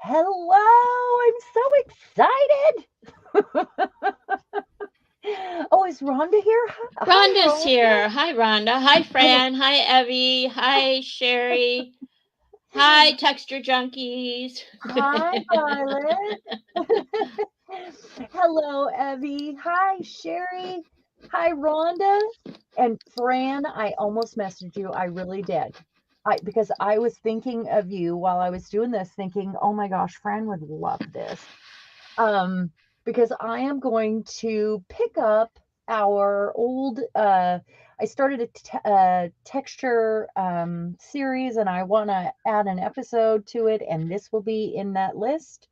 Hello, I'm so excited. Oh, is Rhonda here? Hi, Rhonda's Rhonda. here. Hi, Rhonda. Hi, Oh, Fran. Hi, Evie. Hi, Sherry. Hi, Texture Junkies. hi, Violet. Hello, Evie. Hi, Sherry. Hi, Rhonda. And Fran, I almost messaged you. I really did. Because I was thinking of you while I was doing this, thinking, oh my gosh, Fran would love this. um, because I am going to pick up our old. I started a texture series, and I want to add an episode to it, and this will be in that list.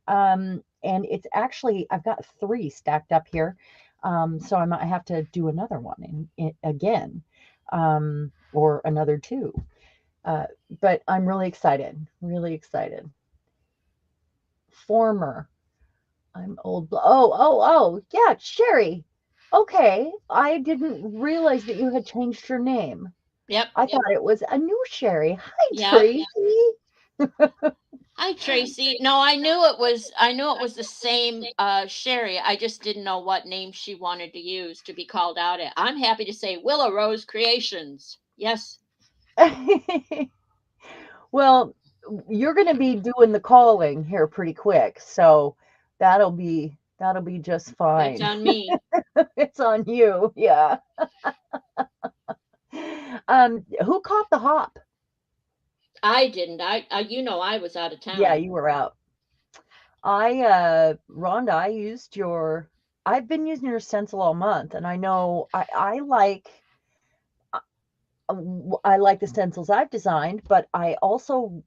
And it's actually I've got three stacked up here, so I might have to do another one again, or another two. Uh, but I'm really excited, really excited. Former I'm old. Yeah, Sherry. Okay, I didn't realize that you had changed your name. Yep. I thought it was a new Sherry. Hi, Yep. Tracy. Hi, Tracy. No, I knew it was the same Sherry. I just didn't know what name she wanted to use to be called out at. I'm happy to say Willow Rose Creations. Yes. Well, you're going to be doing the calling here pretty quick, so that'll be just That's fine. on me. It's on you. Yeah. Who caught the hop? I didn't. I was out of Yeah, town. you were out. Rhonda, I've been using your stencil all month, and I know I like the stencils I've designed, but I also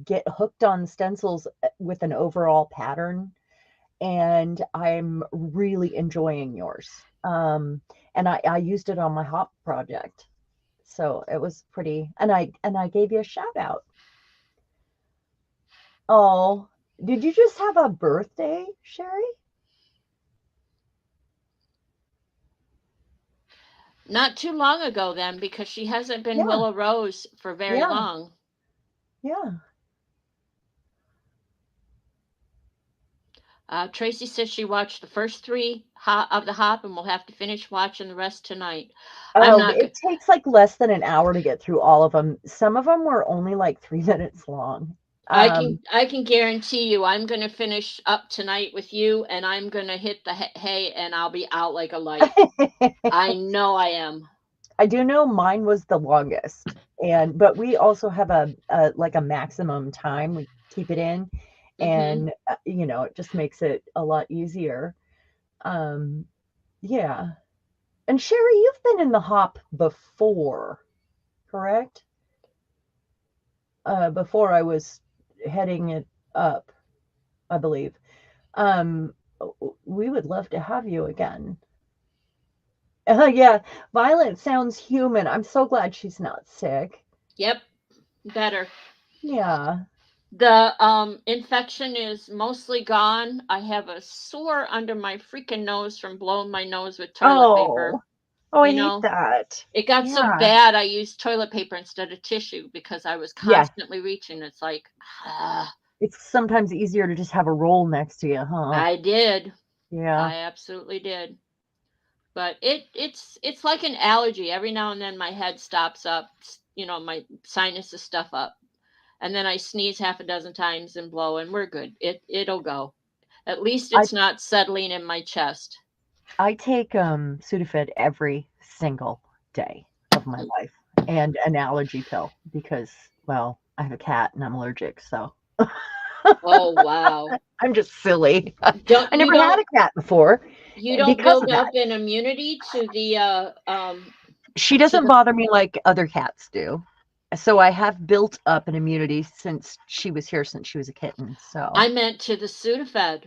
get hooked on stencils with an overall pattern, and I'm really enjoying yours. And I used it on my hop project, so it was pretty, and I gave you a shout out. Oh, did you just have a birthday, Sherry? Not too long ago, then, because she hasn't been Yeah, Willow Rose for very yeah, long. yeah. Tracy says she watched the first three of the hop, and we'll have to finish watching the rest tonight. I'm Oh, not. it takes like less than an hour to get through all of them. Some of them were only like 3 minutes long. I Um, can I can guarantee you, I'm gonna finish up tonight with you, and I'm gonna hit the hay, and I'll be out like a light. I know I am. I do know mine was the longest, and but we also have a like a maximum time we keep it in, Hmm. and it just makes it a lot easier. Um, yeah. And Sherry, you've been in the hop before, correct? Before I was heading it up, I believe. Um, we would love to have you again. Yeah, Violet sounds human. I'm so glad she's not sick. Yep, better. Yeah. The infection is mostly gone. I have a sore under my freaking nose from blowing my nose with toilet Oh, paper. oh, I You hate know, that. it got so Yeah. bad I used toilet paper instead of tissue because I was Yeah. constantly reaching. It's like, ah, It's sometimes easier to just have a roll next to you, huh? I did. Yeah. I absolutely did. But it's like an allergy. Every now and then my head stops up, my sinuses stuff up. And then I sneeze half a dozen times and blow, and we're good. It'll go. At least I it's not settling in my chest. I take Sudafed every single day of my life, and an allergy pill because, well, I have a cat and I'm allergic, so Oh wow. I'm just silly. Don't I you never had don't a cat before you don't because build of up that. an immunity to the She to doesn't the bother me like other cats do. So I have built up an immunity since she was here, since she was a kitten. So, I meant to the Sudafed.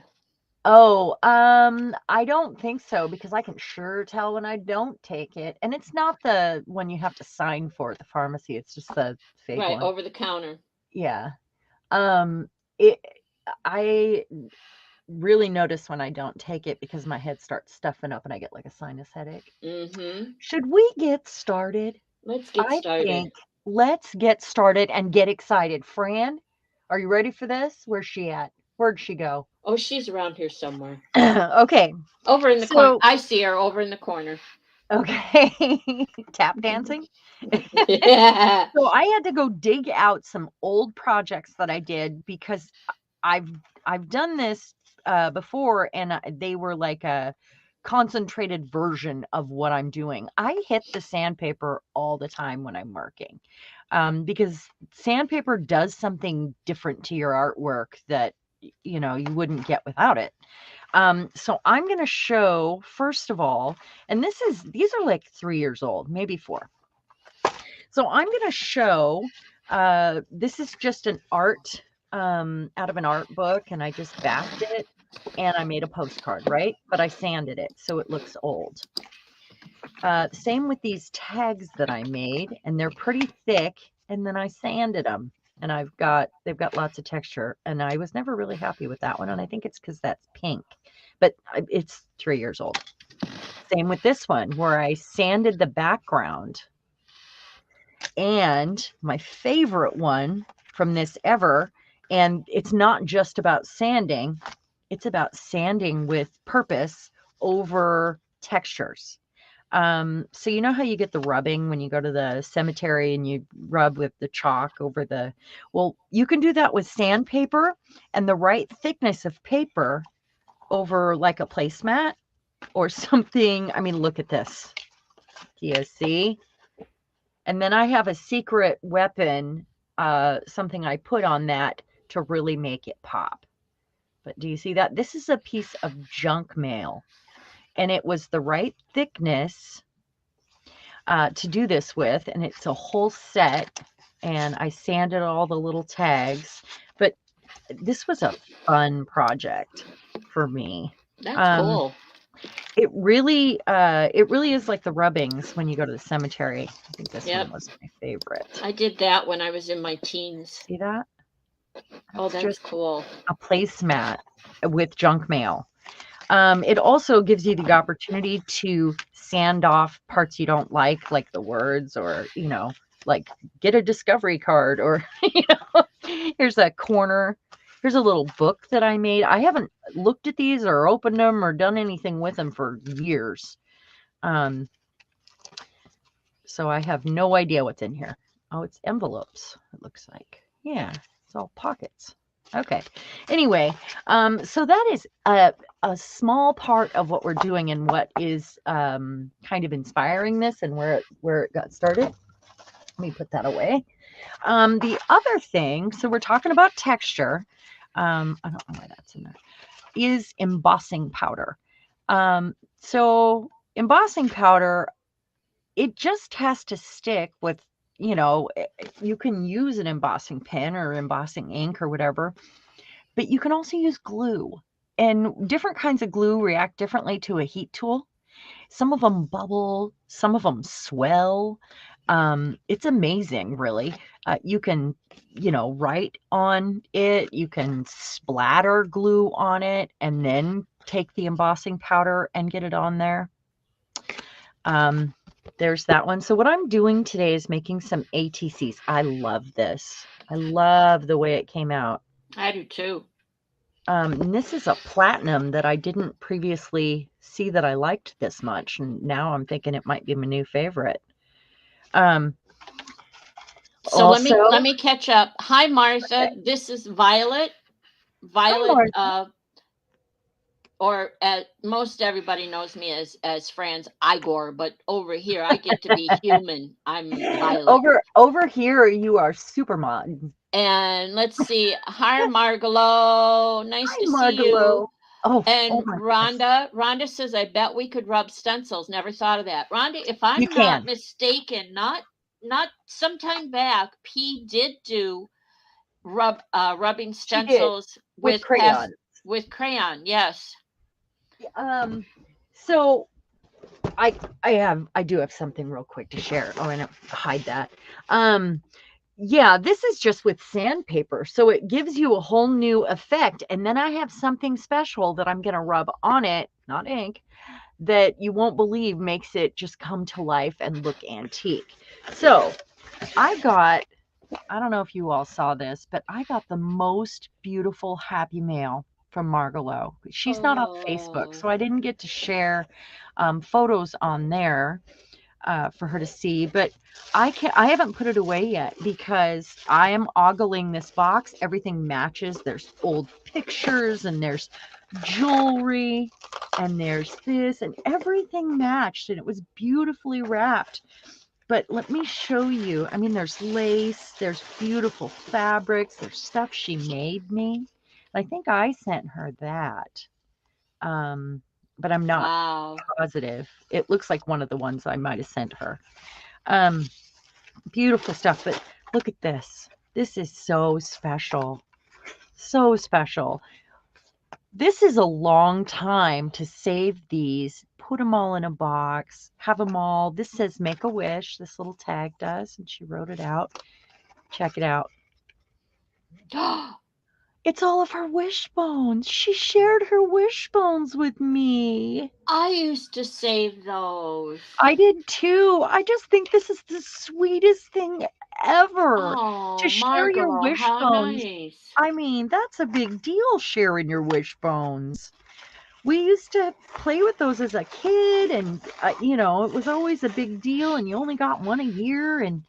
oh, I don't think so because I can sure tell when I don't take it. And it's not the one you have to sign for at the pharmacy, it's just the fake Right, one. over the counter. Yeah. Um, it I really notice when I don't take it because my head starts stuffing up and I get like a sinus headache. Mhm. Should we get started? Let's get I started. think let's get started and get excited. Fran, Are you ready for this? Where's she at? Where'd she go? Oh, she's around here somewhere. Okay. Over in the corner. So, I see her over in the corner. okay. Tap dancing. Yeah. So I had to go dig out some old projects that I did because I've done this before, and they were like a concentrated version of what I'm doing. I hit the sandpaper all the time when I'm working, because sandpaper does something different to your artwork that you wouldn't get without it. So I'm going to show first of all, and these are like 3 years old, maybe 4. So I'm going to show, this is just an art, out of an art book, and I just backed it and I made a postcard, right? But I sanded it so it looks old. Same with these tags that I made, and they're pretty thick, and then I sanded them, and they've got lots of texture, and I was never really happy with that one, and I think it's because that's pink, but it's 3 years old. Same with this one where I sanded the background. And my favorite one from this ever, and it's not just about sanding, it's about sanding with purpose over textures. So you know how you get the rubbing when you go to the cemetery and you rub with the chalk over well, you can do that with sandpaper and the right thickness of paper over like a placemat or something. I mean, look at this. Do you see? And then I have a secret weapon, something I put on that to really make it pop. But do you see that? This is a piece of junk mail, and it was the right thickness to do this with, and it's a whole set, and I sanded all the little tags. But this was a fun project for me. That's cool. It really is like the rubbings when you go to the cemetery. I think this one was my favorite. I did that when I was in my teens. See that? That's just cool. A placemat with junk mail. It also gives you the opportunity to sand off parts you don't like the words, or like get a discovery card, or here's a corner. Here's a little book that I made. I haven't looked at these or opened them or done anything with them for years. So I have no idea what's in here. Oh, it's envelopes, it looks like. Yeah, it's all pockets. Okay. Anyway, so that is a small part of what we're doing and what is kind of inspiring this and where it got started. Let me put that away. The other thing, so we're talking about texture. I don't know why that's in there, is embossing powder. So embossing powder, it just has to stick with, you can use an embossing pen or embossing ink or whatever, but you can also use glue, and different kinds of glue react differently to a heat tool. Some of them bubble, some of them swell. It's amazing, really. You can, write on it. You can splatter glue on it and then take the embossing powder and get it on there. There's that one. So what I'm doing today is making some ATCs. I love this. I love the way it came out. I do too. And this is a platinum that I didn't previously see that I liked this much, and now I'm thinking it might be my new favorite. So also, let me catch up. Hi, Martha. Okay. This is Violet. Violet, or most everybody knows me as Franz Igor, but over here I get to be human. I'm Violet. Over here you are Supermon. And let's see. Hi, Margalo. Nice to see you. And Rhonda says, I bet we could rub stencils. Never thought of that. Rhonda, if I'm not mistaken, not sometime back, P did do rubbing stencils with crayon. With crayon, yes. So I do have something real quick to share. Oh, I'm gonna hide that. Yeah, this is just with sandpaper, so it gives you a whole new effect. And then I have something special that I'm going to rub on it, not ink, that you won't believe makes it just come to life and look antique. So I got I don't know if you all saw this, but I got the most beautiful happy mail from Margalo. She's not on Facebook, Oh, so I didn't get to share photos on there for her to see. But I haven't put it away yet because I am ogling this box. Everything matches. There's old pictures and there's jewelry and there's this and everything matched and it was beautifully wrapped. But let me show you. I mean, there's lace, there's beautiful fabrics, there's stuff she made me. I think I sent her that. Um, but I'm not wow. positive. It looks like one of the ones I might have sent her. Um, Beautiful stuff. But look at this. This is so special. So special. This is a long time to save these, put them all in a box, have them all. This says make a wish. This little tag does, and she wrote it out. Check it out. It's all of her wishbones. She shared her wishbones with me. I used to save those. I did too. I just think this is the sweetest thing ever to Oh, share your Margot, how wishbones. nice. I mean, that's a big deal sharing your wishbones. We used to play with those as a kid, and it was always a big deal, and you only got one a year. And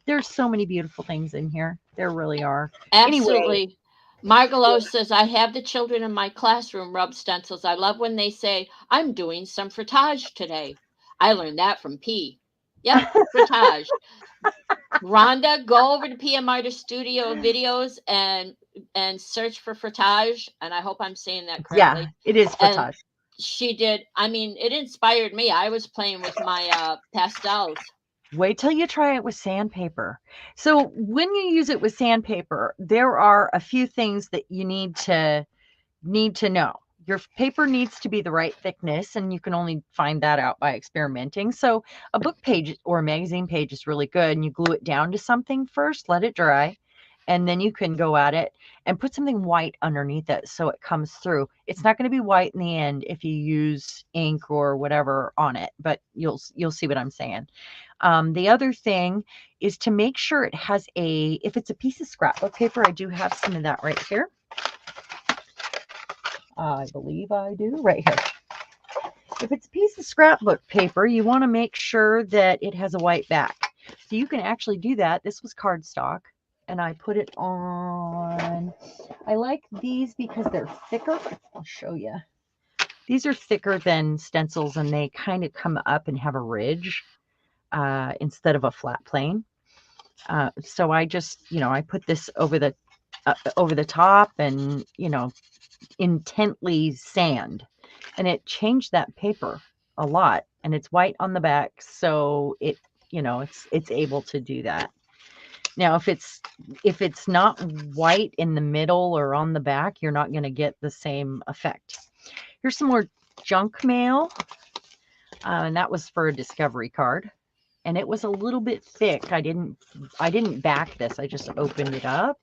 there's so many beautiful things in here. There really are. Anyway, Absolutely. Margot says, I have the children in my classroom rub stencils. I love when they say, I'm doing some frottage today. I learned that from P. Yep, frottage. Rhonda, go over to PM Artist Studio videos and search for frottage. And I hope I'm saying that yeah, correctly. it is And frottage. she did. I mean, it inspired me. I was playing with my pastels. Wait till you try it with sandpaper. So when you use it with sandpaper, there are a few things that you need to know. Your paper needs to be the right thickness, and you can only find that out by experimenting. So a book page or a magazine page is really good, and you glue it down to something first, let it dry, and then you can go at it and put something white underneath it so it comes through. It's not going to be white in the end if you use ink or whatever on it, but you'll see what I'm saying. The other thing is to make sure it has if it's a piece of scrapbook paper, I do have some of that right here. I believe I do right here. If it's a piece of scrapbook paper, you want to make sure that it has a white back. So you can actually do that. This was cardstock, and I put it on. I like these because they're thicker. I'll show you. These are thicker than stencils, and they kind of come up and have a ridge instead of a flat plane. So I just, I put this over the top, and intently sand, and it changed that paper a lot, and it's white on the back, so it's able to do that. Now if it's not white in the middle or on the back, you're not going to get the same effect. Here's some more junk mail, and that was for a discovery card, and it was a little bit thick. I didn't back this, I just opened it up.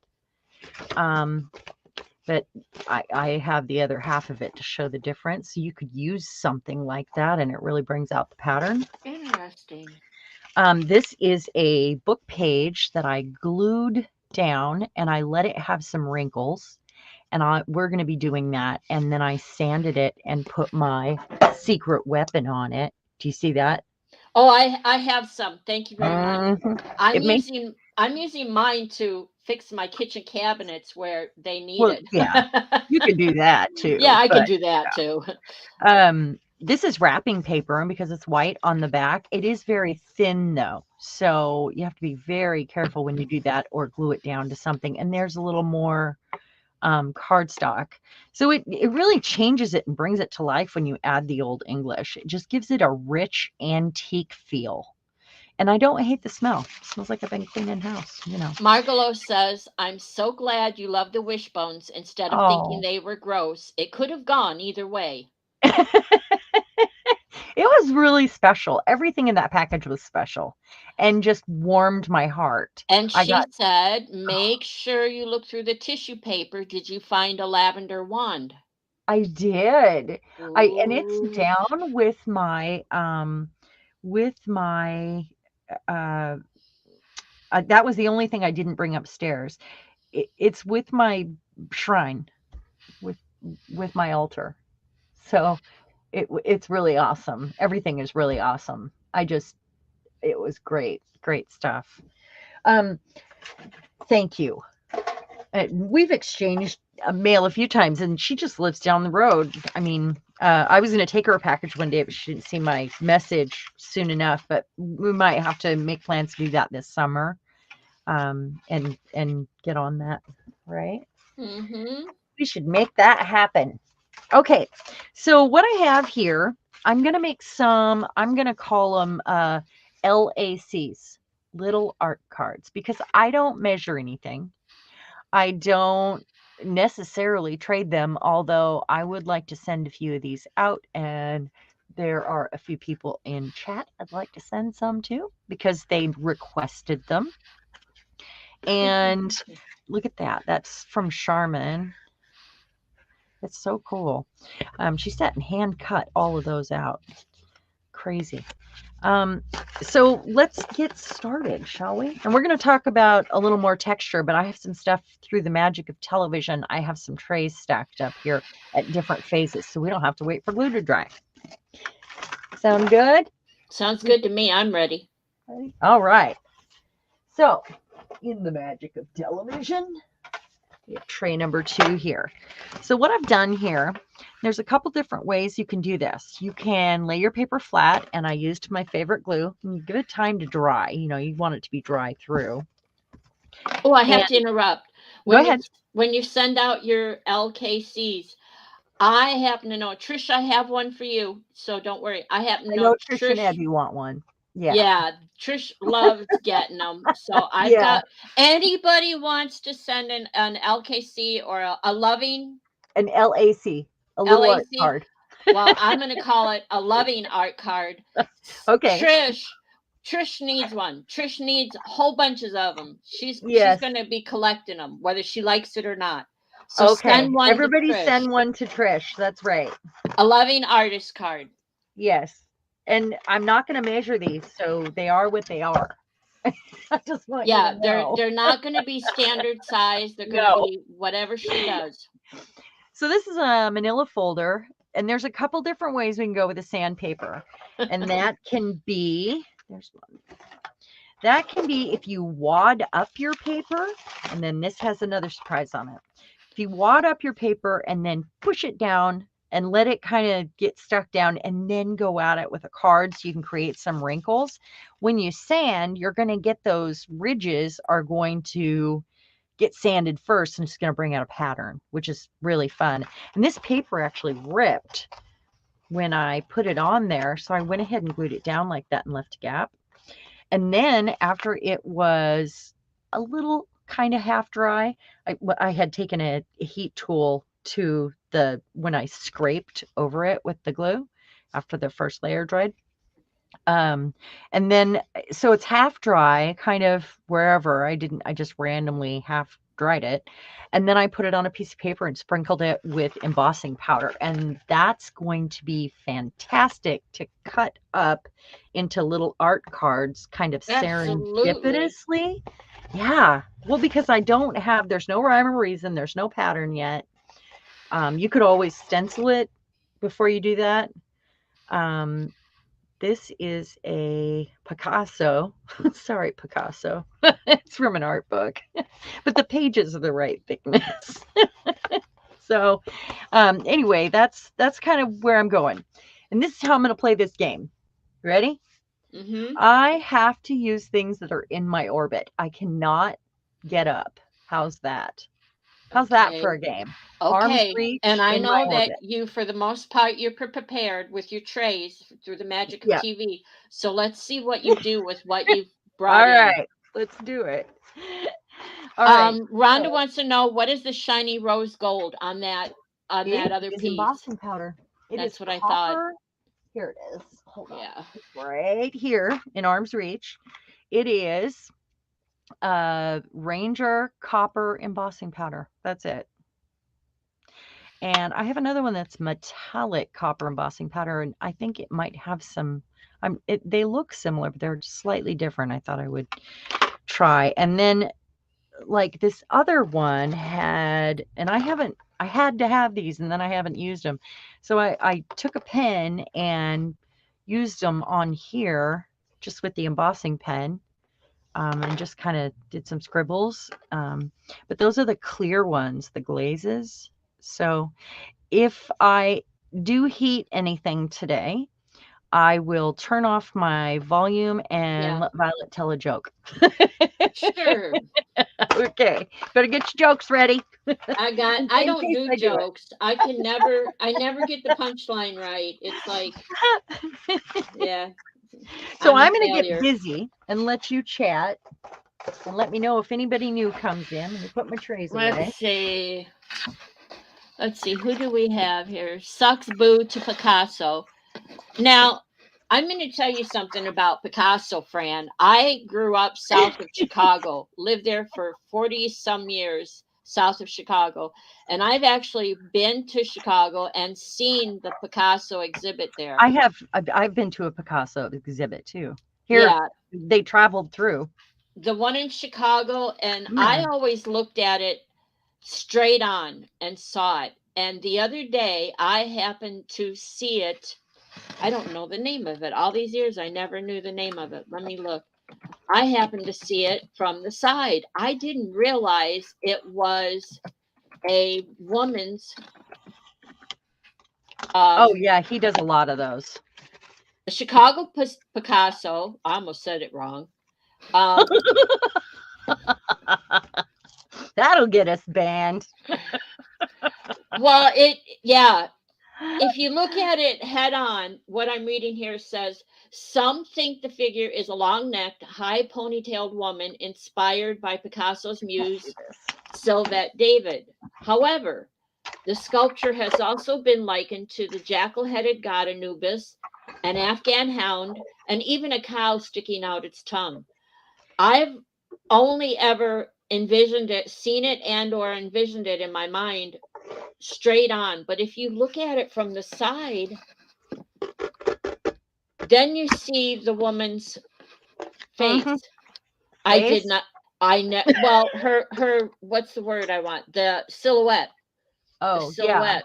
But I have the other half of it to show the difference. So you could use something like that, and it really brings out the pattern. Interesting. This is a book page that I glued down, and I let it have some wrinkles. And we're going to be doing that. And then I sanded it and put my secret weapon on it. Do you see that? Oh, I have some. Thank you very much. I'm It makes using I'm using mine to fix my kitchen cabinets where they need Well, it. yeah, you can do that Yeah, too. I can But do that too. this is wrapping paper, and because it's white on the back, it is very thin though. So you have to be very careful when you do that or glue it down to something. And there's a little more cardstock. So it really changes it and brings it to life when you add the Old English. It just gives it a rich antique feel. And I don't hate the smell. It smells like I've been cleaning house. Margalo says, I'm so glad you love the wishbones instead of thinking Oh. they were gross. It could have gone either way. It was really special. Everything in that package was special and just warmed my heart. And I she got said, make sure you look through the tissue paper. Did you find a lavender wand? I did. And it's Ooh. down with my uh That was the only thing I didn't bring upstairs. It's with my shrine, with my altar. So it's really awesome. Everything is really awesome. It was great stuff. Um, Thank you. We've exchanged a mail a few times, and she just lives down the road. I mean, I was going to take her a package one day, but she didn't see my message soon enough. But we might have to make plans to do that this summer, and get on that, right? Mm-hmm. We should make that happen. Okay, so what I have here, I'm going to make some. I'm going to call them LACs, little art cards, because I don't measure anything. I don't necessarily trade them, although I would like to send a few of these out. And there are a few people in chat I'd like to send some to because they requested them. And look at that. That's from Charmin. It's so cool. She sat and hand cut all of those out. Crazy. So let's get started, shall we? And we're going to talk about a little more texture, but I have some stuff through the magic of television. I have some trays stacked up here at different phases, so we don't have to wait for glue to dry. Sound good? Sounds good to me. I'm ready. All right. So, in the magic of television, we have tray number 2 here. So what I've done here, there's a couple different ways you can do this. You can lay your paper flat, and I used my favorite glue, and you give it time to dry. You know, you want it to be dry through. Oh, I have to interrupt. Go ahead. When you send out your LKCs, I happen to know, Trish, I have one for you, so don't worry. I happen to know Trish and Ed, you want one. Yeah, Trish loves getting them. So I've got, anybody wants to send an LKC or a loving? An LAC, a little art card. Well, I'm going to call it a loving art card. Okay. Trish needs one. Trish needs whole bunches of them. She's going to be collecting them, whether she likes it or not. So send one. Everybody send one to Trish. That's right. A loving artist card. Yes. And I'm not going to measure these, so they are what they are. I just want you to know. They're not going to be standard size. They're going to be whatever she does. So this is a manila folder, and there's a couple different ways we can go with the sandpaper. And that can be, there's one. That can be if you wad up your paper, and then this has another surprise on it. If you wad up your paper and then push it down and let it kind of get stuck down, and then go at it with a card so you can create some wrinkles. When you sand, you're going to get those ridges are going to get sanded first, and it's going to bring out a pattern, which is really fun. And this paper actually ripped when I put it on there, so I went ahead and glued it down like that and left a gap. And then after it was a little kind of half dry, I had taken a heat tool to when I scraped over it with the glue after the first layer dried. And then, so it's half dry, kind of wherever. I just randomly half dried it. And then I put it on a piece of paper and sprinkled it with embossing powder. And that's going to be fantastic to cut up into little art cards, kind of serendipitously. Yeah. Well, because there's no rhyme or reason. There's no pattern yet. You could always stencil it before you do that. This is a Picasso. Sorry, Picasso. It's from an art book, but the pages are the right thickness. So anyway, that's kind of where I'm going. And this is how I'm going to play this game. Ready? Mm-hmm. I have to use things that are in my orbit. I cannot get up. How's that? How's that for a game? Okay. And I know that you, for the most part, you're prepared with your trays through the magic of TV. So let's see what you do with what you've brought in. All right. Let's do it. All right. Rhonda wants to know, what is the shiny rose gold on that other piece? Embossing powder. That's what I thought. Here it is. Hold on. Yeah. Right here in arm's reach. It is Ranger copper embossing powder. That's it. And I have another one that's metallic copper embossing powder, and I think it might have some. They look similar, but they're slightly different. I thought I would try. And then like this other one had, and I had to have these and then I haven't used them. So I took a pen and used them on here just with the embossing pen. And just kind of did some scribbles. But those are the clear ones, the glazes. So if I do heat anything today, I will turn off my volume and let Violet tell a joke. Sure. Okay. Better get your jokes ready. I don't do jokes. I never get the punchline right. It's like, yeah. So I'm going to get busy and let you chat and let me know if anybody new comes in. Let me put my trays away. Let's see. Who do we have here? Sucks boo to Picasso. Now, I'm going to tell you something about Picasso, Fran. I grew up south of Chicago, lived there for 40 some years south of Chicago. And I've actually been to Chicago and seen the Picasso exhibit there. I've been to a Picasso exhibit too. Here, they traveled through. The one in Chicago, and I always looked at it straight on and saw it. And the other day, I happened to see it. I don't know the name of it. All these years, I never knew the name of it. Let me look. I happened to see it from the side. I didn't realize it was a woman's. Oh, yeah, he does a lot of those. The Chicago Picasso. I almost said it wrong. That'll get us banned. Well, if you look at it head on, what I'm reading here says, some think the figure is a long-necked, high ponytailed woman inspired by Picasso's muse, Sylvette David. However, the sculpture has also been likened to the jackal-headed god Anubis, an Afghan hound, and even a cow sticking out its tongue. I've only ever envisioned it, seen it and or envisioned it in my mind straight on. But if you look at it from the side, then you see the woman's face. I did not. Well, her. What's the word I want? The silhouette. Oh, the silhouette.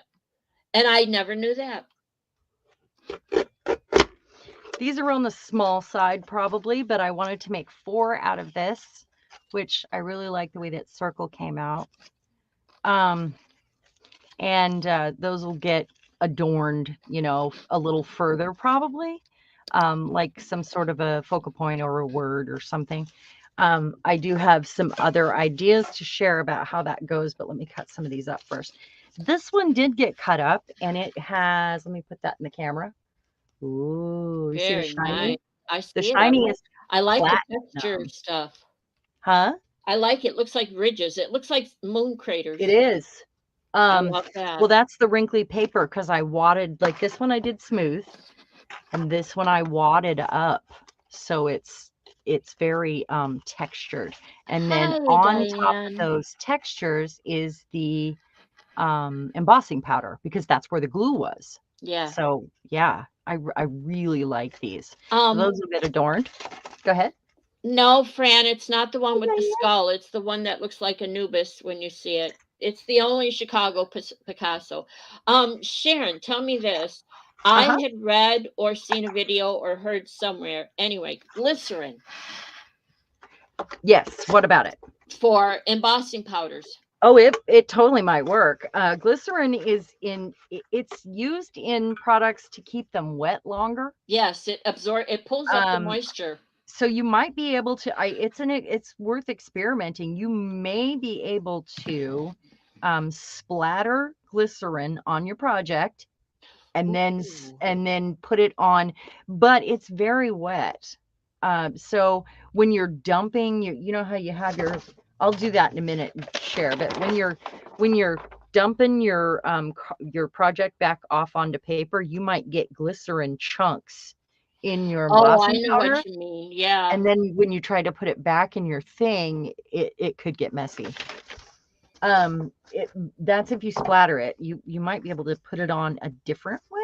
Yeah. And I never knew that. These are on the small side probably, but I wanted to make 4 out of this, which I really like the way that circle came out. And those will get adorned, a little further probably, like some sort of a focal point or a word or something. I do have some other ideas to share about how that goes, but let me cut some of these up first. This one did get cut up, and it has, let me put that in the camera. Ooh, you see the shiny? Nice. I see the shiny is I like the texture stuff. Huh? I like it. Looks like ridges. It looks like moon craters. It is. I love that. Well, that's the wrinkly paper because I wadded, like this one I did smooth, and this one I wadded up, so it's very textured. And then on top of those textures is the embossing powder because that's where the glue was. Yeah. So yeah, I really like these. So those will get adorned. Go ahead. No, Fran, it's not the one with the skull. It's the one that looks like Anubis when you see it. It's the only Chicago Picasso. Sharon, tell me this. I had read or seen a video or heard somewhere. Anyway, glycerin. Yes. What about it? For embossing powders. Oh, it totally might work. Glycerin it's used in products to keep them wet longer. Yes, it pulls up the moisture. So you might be able to, it's worth experimenting. You may be able to splatter glycerin on your project and then put it on, but it's very wet. So when you're dumping, you know how you have your, I'll do that in a minute and share, but when you're dumping your project back off onto paper, you might get glycerin chunks in your embossing powder. What you mean. Yeah. And then when you try to put it back in your thing, it could get messy. That's if you splatter it. You might be able to put it on a different way.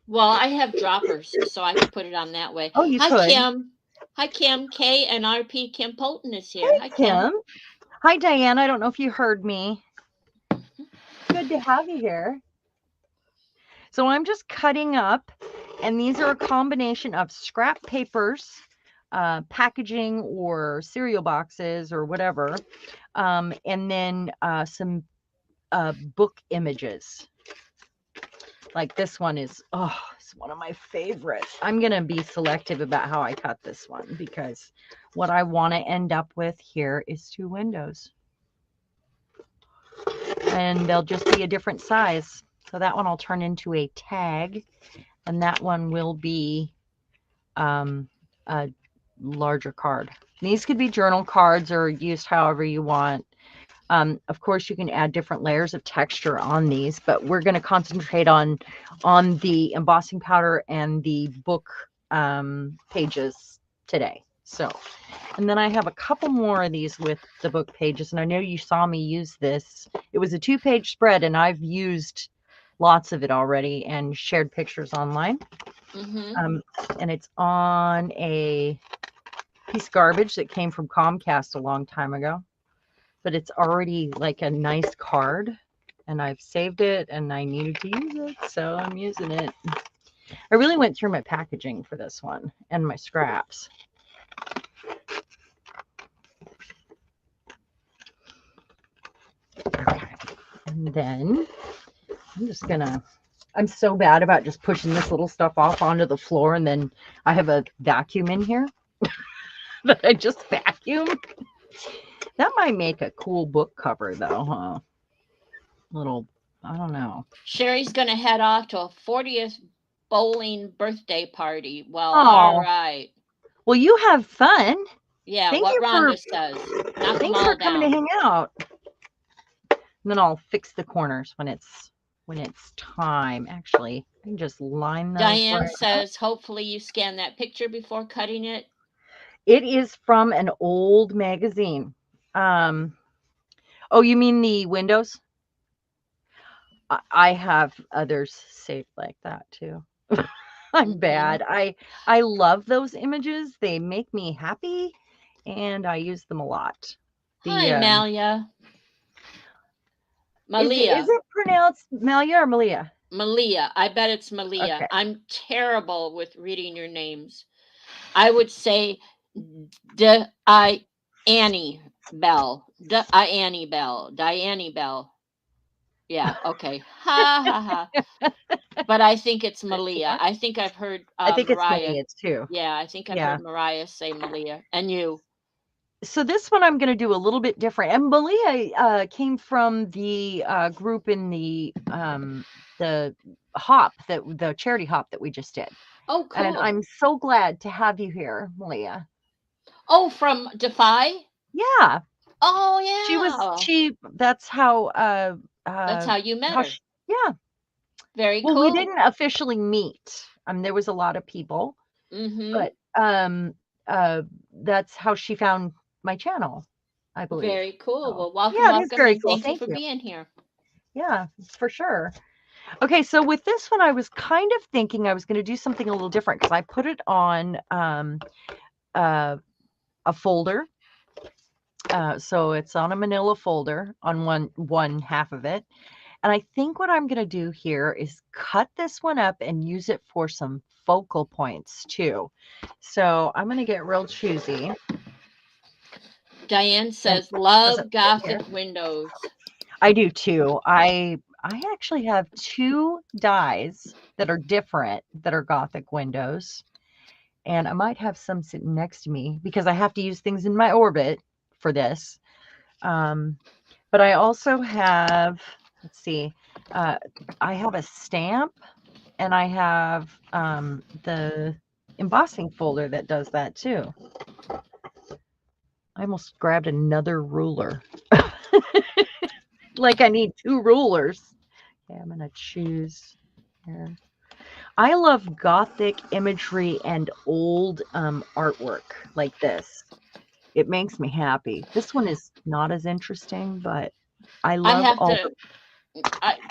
Well, I have droppers, so I can put it on that way. Oh, you could. Kim. Hi, Kim. K and RP Kim Polton is here. Hey, Hi, Kim. Kim. Hi, Diane. I don't know if you heard me. Good to have you here. So I'm just cutting up, and these are a combination of scrap papers, packaging or cereal boxes or whatever, and then some book images. Like this one is, it's one of my favorites. I'm going to be selective about how I cut this one because what I want to end up with here is 2 windows. And they'll just be a different size. So that one will turn into a tag, and that one will be a larger card. These could be journal cards or used however you want. Of course, you can add different layers of texture on these, but we're going to concentrate on the embossing powder and the book pages today. So, and then I have a couple more of these with the book pages, and I know you saw me use this. It was a 2-page spread, and I've used lots of it already and shared pictures online. And it's on a piece of garbage that came from Comcast a long time ago, but it's already like a nice card, and I've saved it and I needed to use it, so I'm using it. I really went through my packaging for this one and my scraps. Okay, and then I'm so bad about just pushing this little stuff off onto the floor, and then I have a vacuum in here that I just vacuum. That might make a cool book cover though, huh? Little, I don't know. Sherry's going to head off to a 40th bowling birthday party. Well, Oh, all right. Well, you have fun. Yeah, Thank what you Rhonda says. Knock them Thanks all for coming down. to hang out. And then I'll fix the corners when it's time. Actually, I can just line those. Diane right says, hopefully you scan that picture before cutting it. It is from an old magazine. Oh, you mean the windows? I have others saved like that too. I'm bad. I love those images. They make me happy, and I use them a lot. Hi, Malia. Malia. Is it pronounced Malia or Malia? Malia. I bet it's Malia. Okay. I'm terrible with reading your names. I would say Annie Bell. Annie Bell. Diane Bell. Yeah, okay. Ha ha ha. But I think it's Malia. I think I've heard I think Mariah. it's Malia too. Yeah, I think I've heard Mariah say Malia. And you? So this one I'm going to do a little bit different. And Malia came from the group in the hop, the charity hop that we just did. Oh, cool. And I'm so glad to have you here, Malia. Oh, from Defy? Yeah. Oh, yeah. That's how that's how you met her. Yeah. Very cool. Well, we didn't officially meet. There was a lot of people. But that's how she found my channel, I believe. Very cool. So, well, welcome, yeah, welcome. It's very cool. Thank you for being here. Yeah, for sure. Okay, so with this one, I was kind of thinking I was going to do something a little different because I put it on a folder. So it's on a manila folder on one half of it. And I think what I'm going to do here is cut this one up and use it for some focal points too. So I'm going to get real choosy. Diane says, love Gothic windows. I do too. I actually have 2 dies that are different that are Gothic windows. And I might have some sitting next to me because I have to use things in my orbit for this. But I also have, let's see, I have a stamp, and I have the embossing folder that does that too. I almost grabbed another ruler. Like I need 2 rulers. Okay, I'm going to choose here. I love Gothic imagery and old artwork like this. It makes me happy. This one is not as interesting, but I love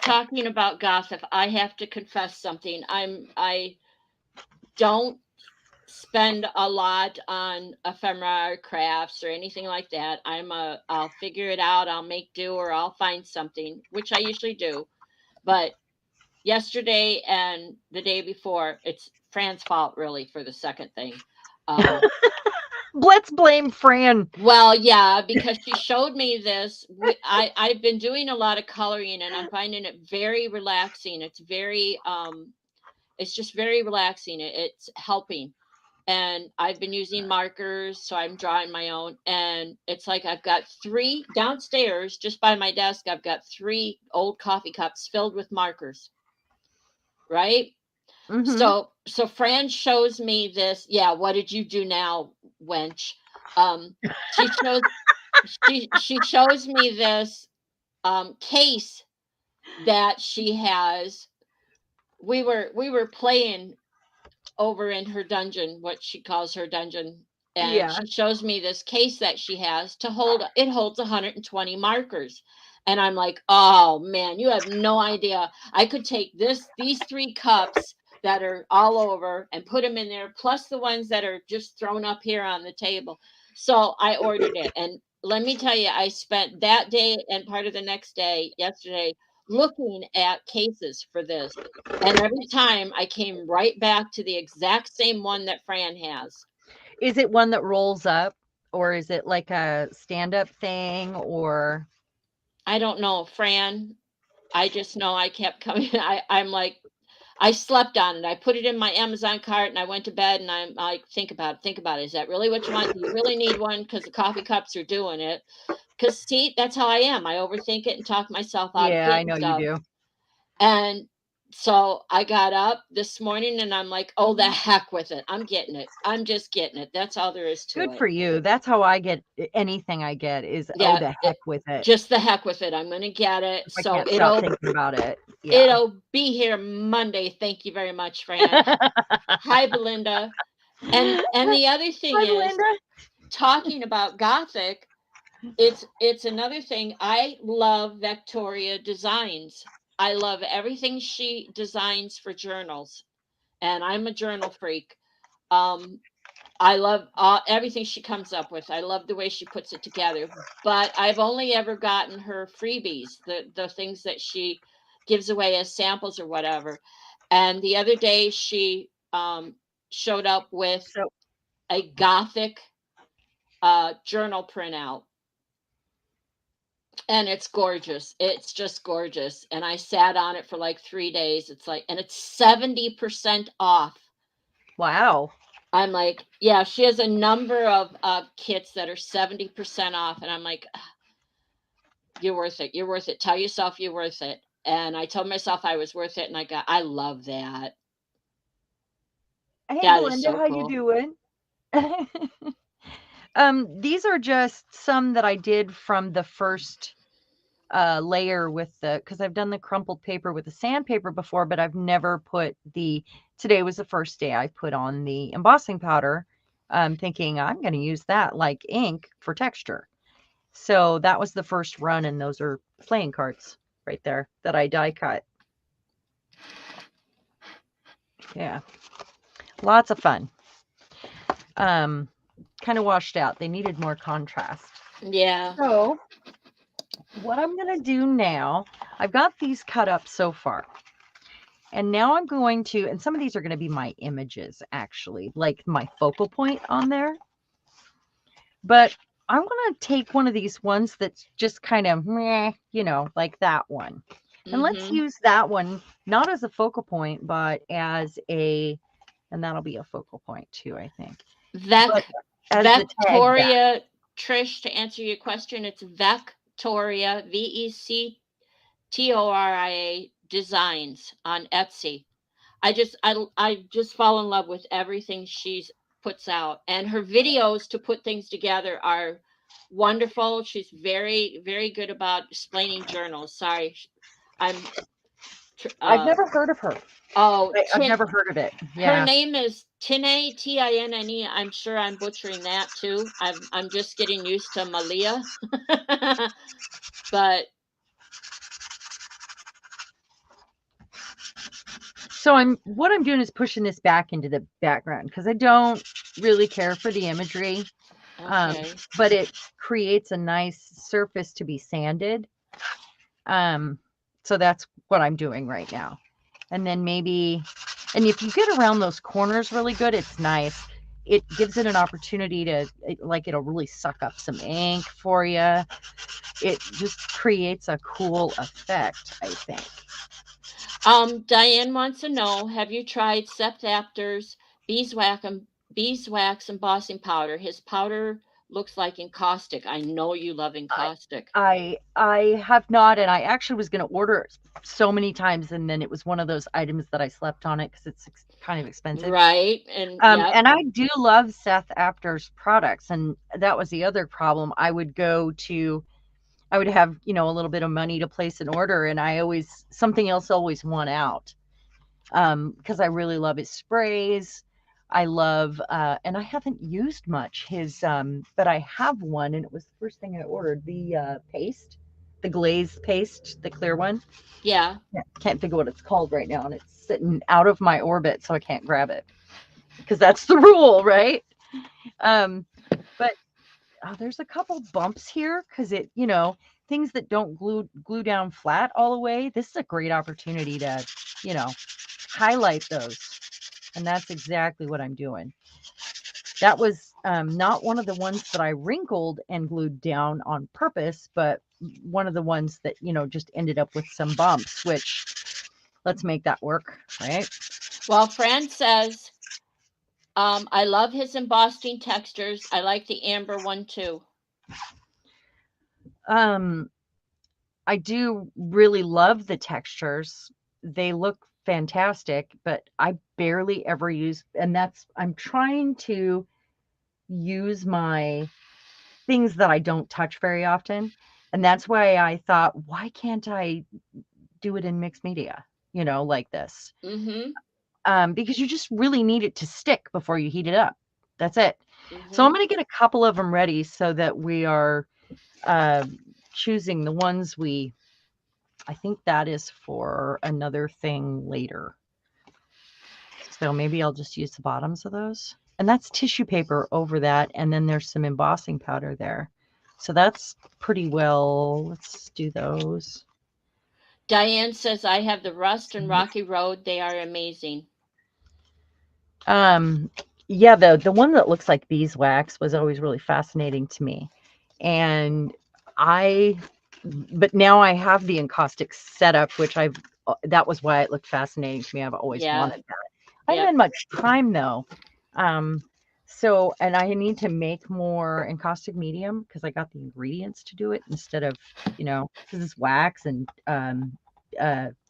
talking about Gothic, I have to confess something. I don't spend a lot on ephemera or crafts or anything like that. I'll figure it out, I'll make do, or I'll find something, which I usually do. But yesterday and the day before, it's Fran's fault really for the second thing. Let's blame Fran. Well, yeah, because she showed me this. I've been doing a lot of coloring and I'm finding it very relaxing. It's just very relaxing. It's helping. And I've been using markers, so I'm drawing my own. And it's like I've got 3 downstairs just by my desk. I've got 3 old coffee cups filled with markers. Right? Mhm. So Fran shows me this. Yeah, what did you do now, wench? She shows she shows me this case that she has. We were playing over in her dungeon, what she calls her dungeon, and Yeah. she shows me this case that she has to hold. It holds 120 markers. And I'm like, oh man, you have no idea. I could take these 3 cups that are all over and put them in there, plus the ones that are just thrown up here on the table. So I ordered it. And let me tell you, I spent that day and part of the next day, yesterday, looking at cases for this. And every time I came right back to the exact same one that Fran has. Is it one that rolls up, or is it like a stand-up thing, or? I don't know, Fran. I just know I kept coming. I'm like, I slept on it. I put it in my Amazon cart and I went to bed and I'm like, think about it. Think about it. Is that really what you want? Do you really need one? Because the coffee cups are doing it. Because see, that's how I am. I overthink it and talk myself out of Yeah, I getting know you stuff. do. And so I got up this morning and I'm like, oh, the heck with it. I'm getting it. I'm just getting it. That's all there is to Good it. for you. That's how I get anything I get is, oh, Yeah, the heck with it. just the heck with it. I'm going to get it. I So can't stop thinking about it. Yeah. it'll be here Monday. Thank you very much, Fran. Hi, Belinda. And the other thing Hi, is, Belinda. talking about Gothic, it's another thing. I love Victoria Designs. I love everything she designs for journals, and I'm a journal freak. I love everything she comes up with. I love the way she puts it together. But I've only ever gotten her freebies, the things that she gives away as samples or whatever. And the other day she showed up with a Gothic journal printout. And it's gorgeous. It's just gorgeous. And I sat on it for like 3 days. It's like, and it's 70% off. Wow. I'm like, yeah, she has a number of kits that are 70% off. And I'm like, you're worth it. You're worth it. Tell yourself you're worth it. And I told myself I was worth it. And I love that. Hey, That is Belinda, so how cool. you doing? These are just some that I did from the first layer with because I've done the crumpled paper with the sandpaper before, but I've never put today was the first day I put on the embossing powder, thinking I'm going to use that like ink for texture. So that was the first run, and those are playing cards right there that I die cut. Yeah, lots of fun. Kind of washed out. They needed more contrast. Yeah. So what I'm going to do now, I've got these cut up so far. And now I'm going to, and some of these are going to be my images, actually, like my focal point on there. But I'm going to take one of these ones that's just kind of meh, like that one. And let's use that one, not as a focal point, but as and that'll be a focal point too, I think. Victoria, Trish, to answer your question, it's Victoria, VECTORIA Designs on Etsy. I just fall in love with everything she puts out, and her videos to put things together are wonderful. She's very, very good about explaining journals. Sorry, I've never heard of her. Oh, I've never heard of it. Yeah. Her name is Tinne, Tinne. I'm sure I'm butchering that too. I'm just getting used to Malia. But So what I'm doing is pushing this back into the background because I don't really care for the imagery. Okay. But it creates a nice surface to be sanded. So that's what I'm doing right now. And then maybe, and if you get around those corners really good, it's nice. It gives it an opportunity to, it'll really suck up some ink for you. It just creates a cool effect, I think. Diane wants to know, have you tried Seth Apter's beeswax embossing powder? His powder looks like encaustic. I know you love encaustic. I have not, and I actually was going to order it so many times, and then it was one of those items that I slept on it because it's kind of expensive. Right. And yeah. And I do love Seth Apter's products, and that was the other problem. I would have, a little bit of money to place an order, and something else always won out. Because I really love his sprays. I love, and I haven't used much his, but I have one, and it was the first thing I ordered, the paste, the glaze paste, the clear one. Yeah. Can't think of what it's called right now, and it's sitting out of my orbit, so I can't grab it because that's the rule, right? But there's a couple bumps here because things that don't glue down flat all the way. This is a great opportunity to, highlight those. And that's exactly what I'm doing. That was not one of the ones that I wrinkled and glued down on purpose, but one of the ones that, just ended up with some bumps, which let's make that work, right? Well, Fran says, I love his embossing textures. I like the amber one too. I do really love the textures. They look fantastic, but I barely ever use, and I'm trying to use my things that I don't touch very often. And that's why I thought, why can't I do it in mixed media, like this? Mm-hmm. Because you just really need it to stick before you heat it up. That's it. Mm-hmm. So I'm going to get a couple of them ready so that we are choosing the ones I think that is for another thing later. So maybe I'll just use the bottoms of those. And that's tissue paper over that. And then there's some embossing powder there. So that's pretty well. Let's do those. Diane says, I have the Rust and Rocky Road. They are amazing. Yeah, the one that looks like beeswax was always really fascinating to me. And but now I have the encaustic setup, which that was why it looked fascinating to me. I've always wanted that. I haven't had much time though. So, and I need to make more encaustic medium because I got the ingredients to do it instead of, because it's wax and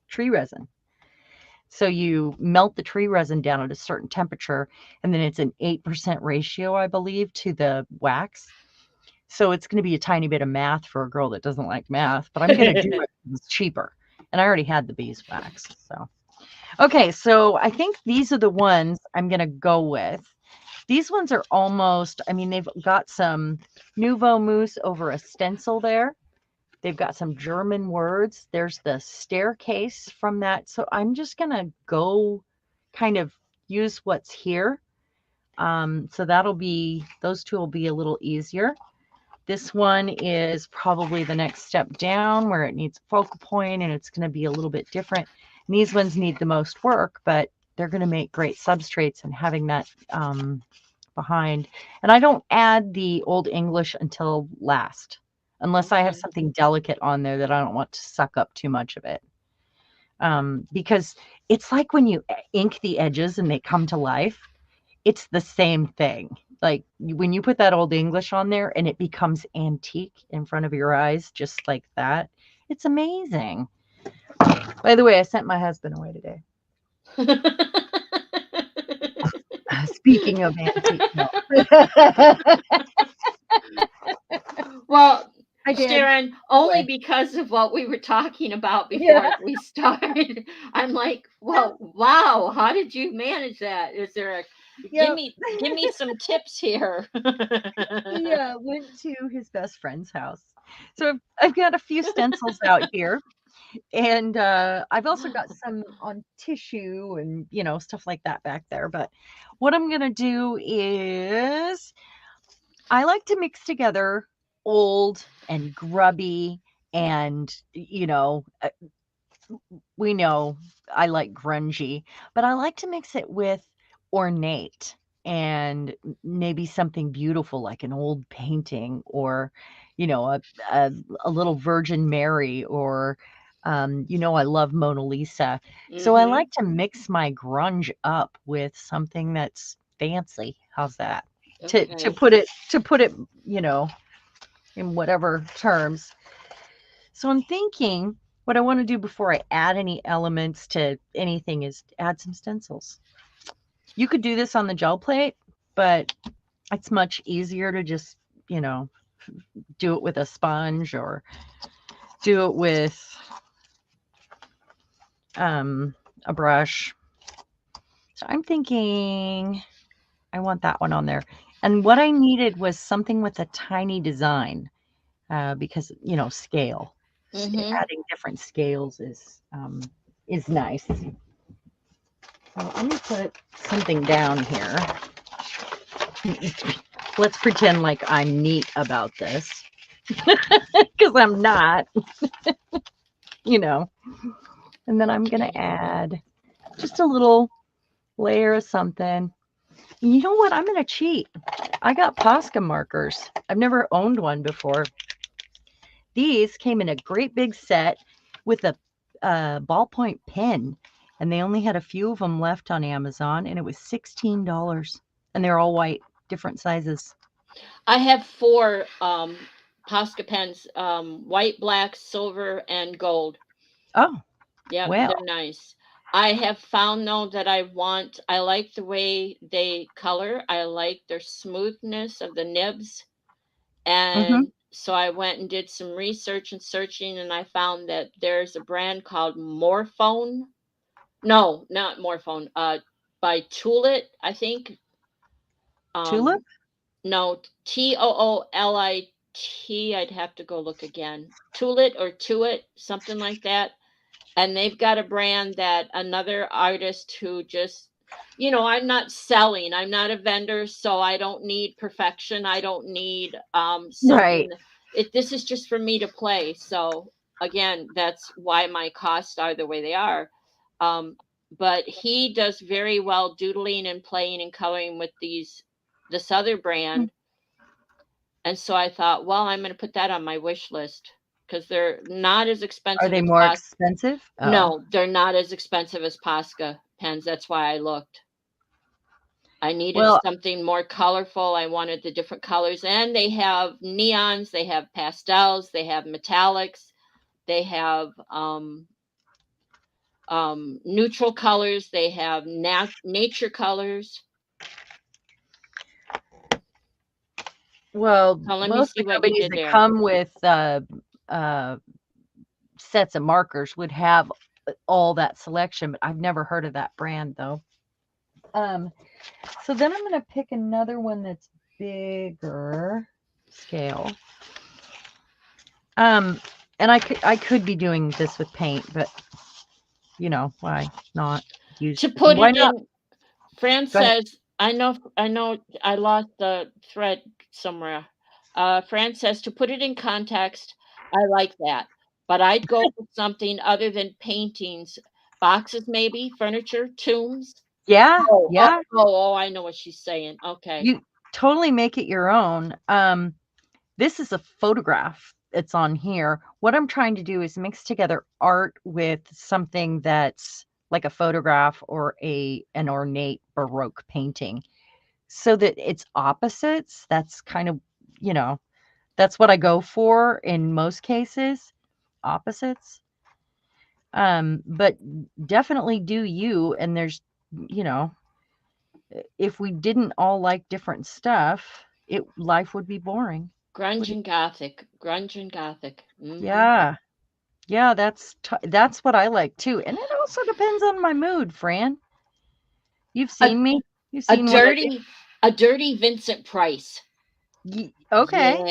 tree resin. So you melt the tree resin down at a certain temperature, and then it's an 8% ratio, I believe, to the wax. So it's going to be a tiny bit of math for a girl that doesn't like math, but I'm going to do it. It's cheaper. And I already had the beeswax. So, okay. So I think these are the ones I'm going to go with. These ones are almost, they've got some Nouveau Mousse over a stencil there. They've got some German words. There's the staircase from that. So I'm just going to go kind of use what's here. So those two will be a little easier. This one is probably the next step down where it needs a focal point, and it's going to be a little bit different. And these ones need the most work, but they're going to make great substrates, and having that behind. And I don't add the Old English until last, unless I have something delicate on there that I don't want to suck up too much of it. Because it's like when you ink the edges and they come to life, it's the same thing. Like when you put that Old English on there and it becomes antique in front of your eyes, just like that. It's amazing. By the way, I sent my husband away today. Speaking of antique. Well, Sharon, only because of what we were talking about before we started. I'm like, well, wow, how did you manage that? Is there give me some tips here? Went to his best friend's house. So I've got a few stencils out here. And I've also got some on tissue and, stuff like that back there. But what I'm going to do is I like to mix together old and grubby and, we know I like grungy, but I like to mix it with ornate and maybe something beautiful like an old painting or, a, a little Virgin Mary or, I love Mona Lisa. So I Mm-hmm. like to mix my grunge up with something that's fancy. How's that? To Okay. put it, in whatever terms. So I'm thinking what I want to do before I add any elements to anything is add some stencils. You could do this on the gel plate, but it's much easier to just, you know, do it with a sponge or do it with a brush. So I'm thinking I want that one on there. And what I needed was something with a tiny design because, scale. Mm-hmm. Adding different scales is nice. So let me put something down here. Let's pretend like I'm neat about this because I'm not, And then I'm going to add just a little layer of something. You know what? I'm going to cheat. I got Posca markers. I've never owned one before. These came in a great big set with a ballpoint pen, and they only had a few of them left on Amazon, and it was $16, and they're all white, different sizes. I have 4 Posca pens, white, black, silver, and gold. Oh, Yep, well. they're nice. I have found though that I like the way they color. I like their smoothness of the nibs. Mm-hmm. And so I went and did some research and searching, and I found that there's a brand called Morphone. No, not Morphone. By Toolit, I think. Tulip? Um, no, Toolit. I'd have to go look again. Toolit or Tuit, something like that. And they've got a brand that another artist who just, I'm not selling, I'm not a vendor, so I don't need perfection, I don't need something. Right. This is just for me to play. So again, that's why my costs are the way they are. Um, but he does very well doodling and playing and coloring with this other brand. And so I thought, well, I'm going to put that on my wish list because they're not as Are expensive they as more expensive? Oh, no, they're not as expensive as Posca pens. That's why I looked. I needed well, something more colorful. I wanted the different colors. And they have neons, they have pastels, they have metallics, they have neutral colors, they have nature colors. So let me most see of the what you companies did that there. come with uh, sets of markers would have all that selection, but I've never heard of that brand though. Um, so then I'm going to pick another one that's bigger scale. Um, and I could be doing this with paint, but why not use? To put Why it not? in, Fran Go ahead. says, I know, I lost the thread somewhere. Fran says, to put it in context, I like that, but I'd go for something other than paintings, boxes, maybe furniture, tombs. Yeah, Oh, oh, yeah. oh, oh, I know what she's saying. Okay. You totally make it your own. This is a photograph that's on here. What I'm trying to do is mix together art with something that's like a photograph or an ornate Baroque painting so that it's opposites. That's kind of, you know, that's what I go for in most cases, opposites. But definitely do you. And there's, you know, if we didn't all like different stuff, life would be boring. Would Grunge it? and Gothic. Grunge and Gothic. Yeah. Yeah, that's what I like too. And it also depends on my mood, Fran. You've A, seen me. You've a seen what I do. dirty, a dirty Vincent Price. Okay.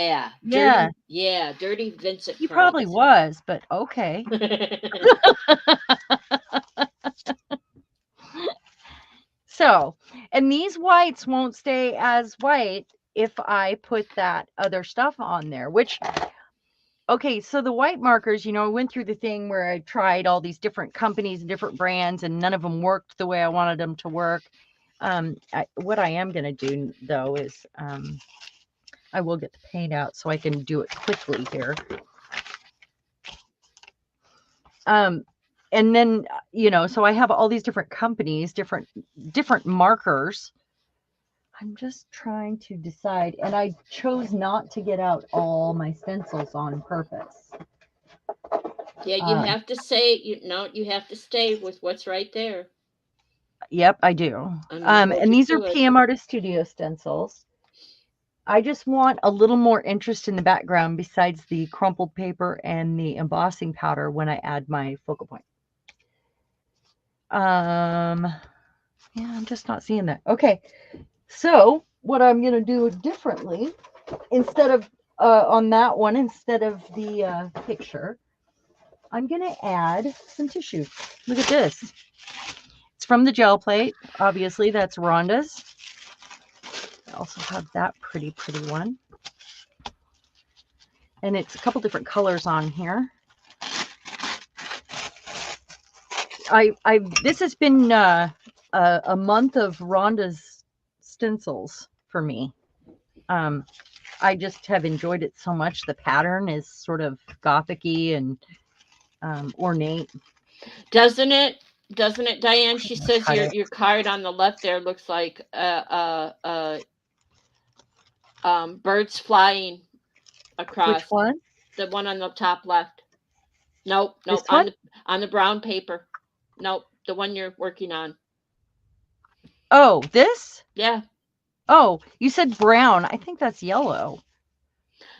Yeah. Yeah. Dirty Vincent He Price. probably was, but okay. So, and these whites won't stay as white if I put that other stuff on there, which, okay, so the white markers, I went through the thing where I tried all these different companies and different brands, and none of them worked the way I wanted them to work. What I am going to do, though, is I will get the paint out so I can do it quickly here. And then, so I have all these different companies, different markers. I'm just trying to decide, and I chose not to get out all my stencils on purpose. Yeah, you have to say, you have to stay with what's right there. Yep, I do. And these are PM Artist Studio stencils. I just want a little more interest in the background besides the crumpled paper and the embossing powder when I add my focal point. Yeah, I'm just not seeing that. Okay, so what I'm going to do differently, instead of on that one, instead of the picture, I'm going to add some tissue. Look at this. It's from the gel plate. Obviously, that's Rhonda's. I also have that pretty one. And it's a couple different colors on here. This has been a month of Rhonda's stencils for me. I just have enjoyed it so much. The pattern is sort of gothic-y and ornate. Doesn't it, Diane? She says your card on the left there looks like birds flying across. Which one? The one on the top left. Nope. On the brown paper. Nope, the one you're working on. Oh, this? Yeah. Oh, you said brown. I think that's yellow.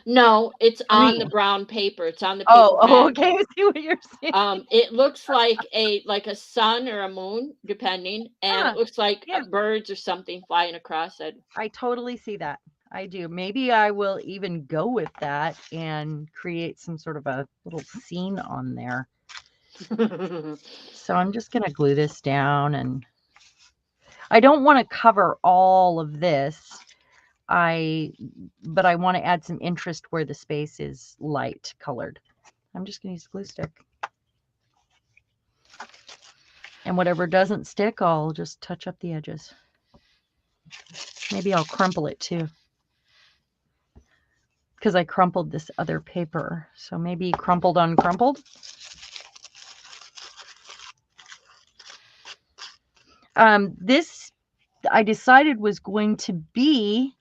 No, it's on the brown paper. It's on the paper. Oh, okay. I see what you're saying. It looks like a sun or a moon, depending, and it looks like birds or something flying across it. I totally see that. I do. Maybe I will even go with that and create some sort of a little scene on there. So I'm just going to glue this down, and I don't want to cover all of this. But I want to add some interest where the space is light colored. I'm just going to use a glue stick. And whatever doesn't stick, I'll just touch up the edges. Maybe I'll crumple it too, because I crumpled this other paper. So maybe crumpled uncrumpled. This I decided was going to be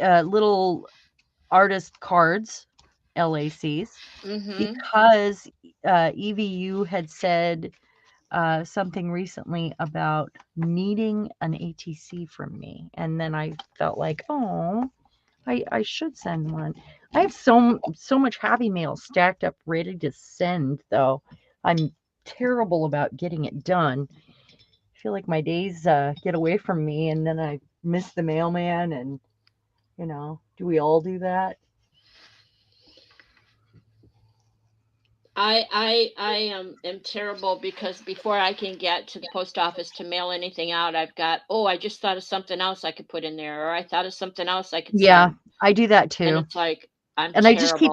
little artist cards, LACs, because EVU had said something recently about needing an ATC from me, and then I felt like, oh, I should send one. I have so much happy mail stacked up ready to send, though. I'm terrible about getting it done. I feel like my days get away from me, and then I miss the mailman, and do we all do that? I am terrible, because before I can get to the post office to mail anything out, I've got, I just thought of something else I could put in there, or I thought of something else I could send. I do that too. And it's like, I'm terrible. I just keep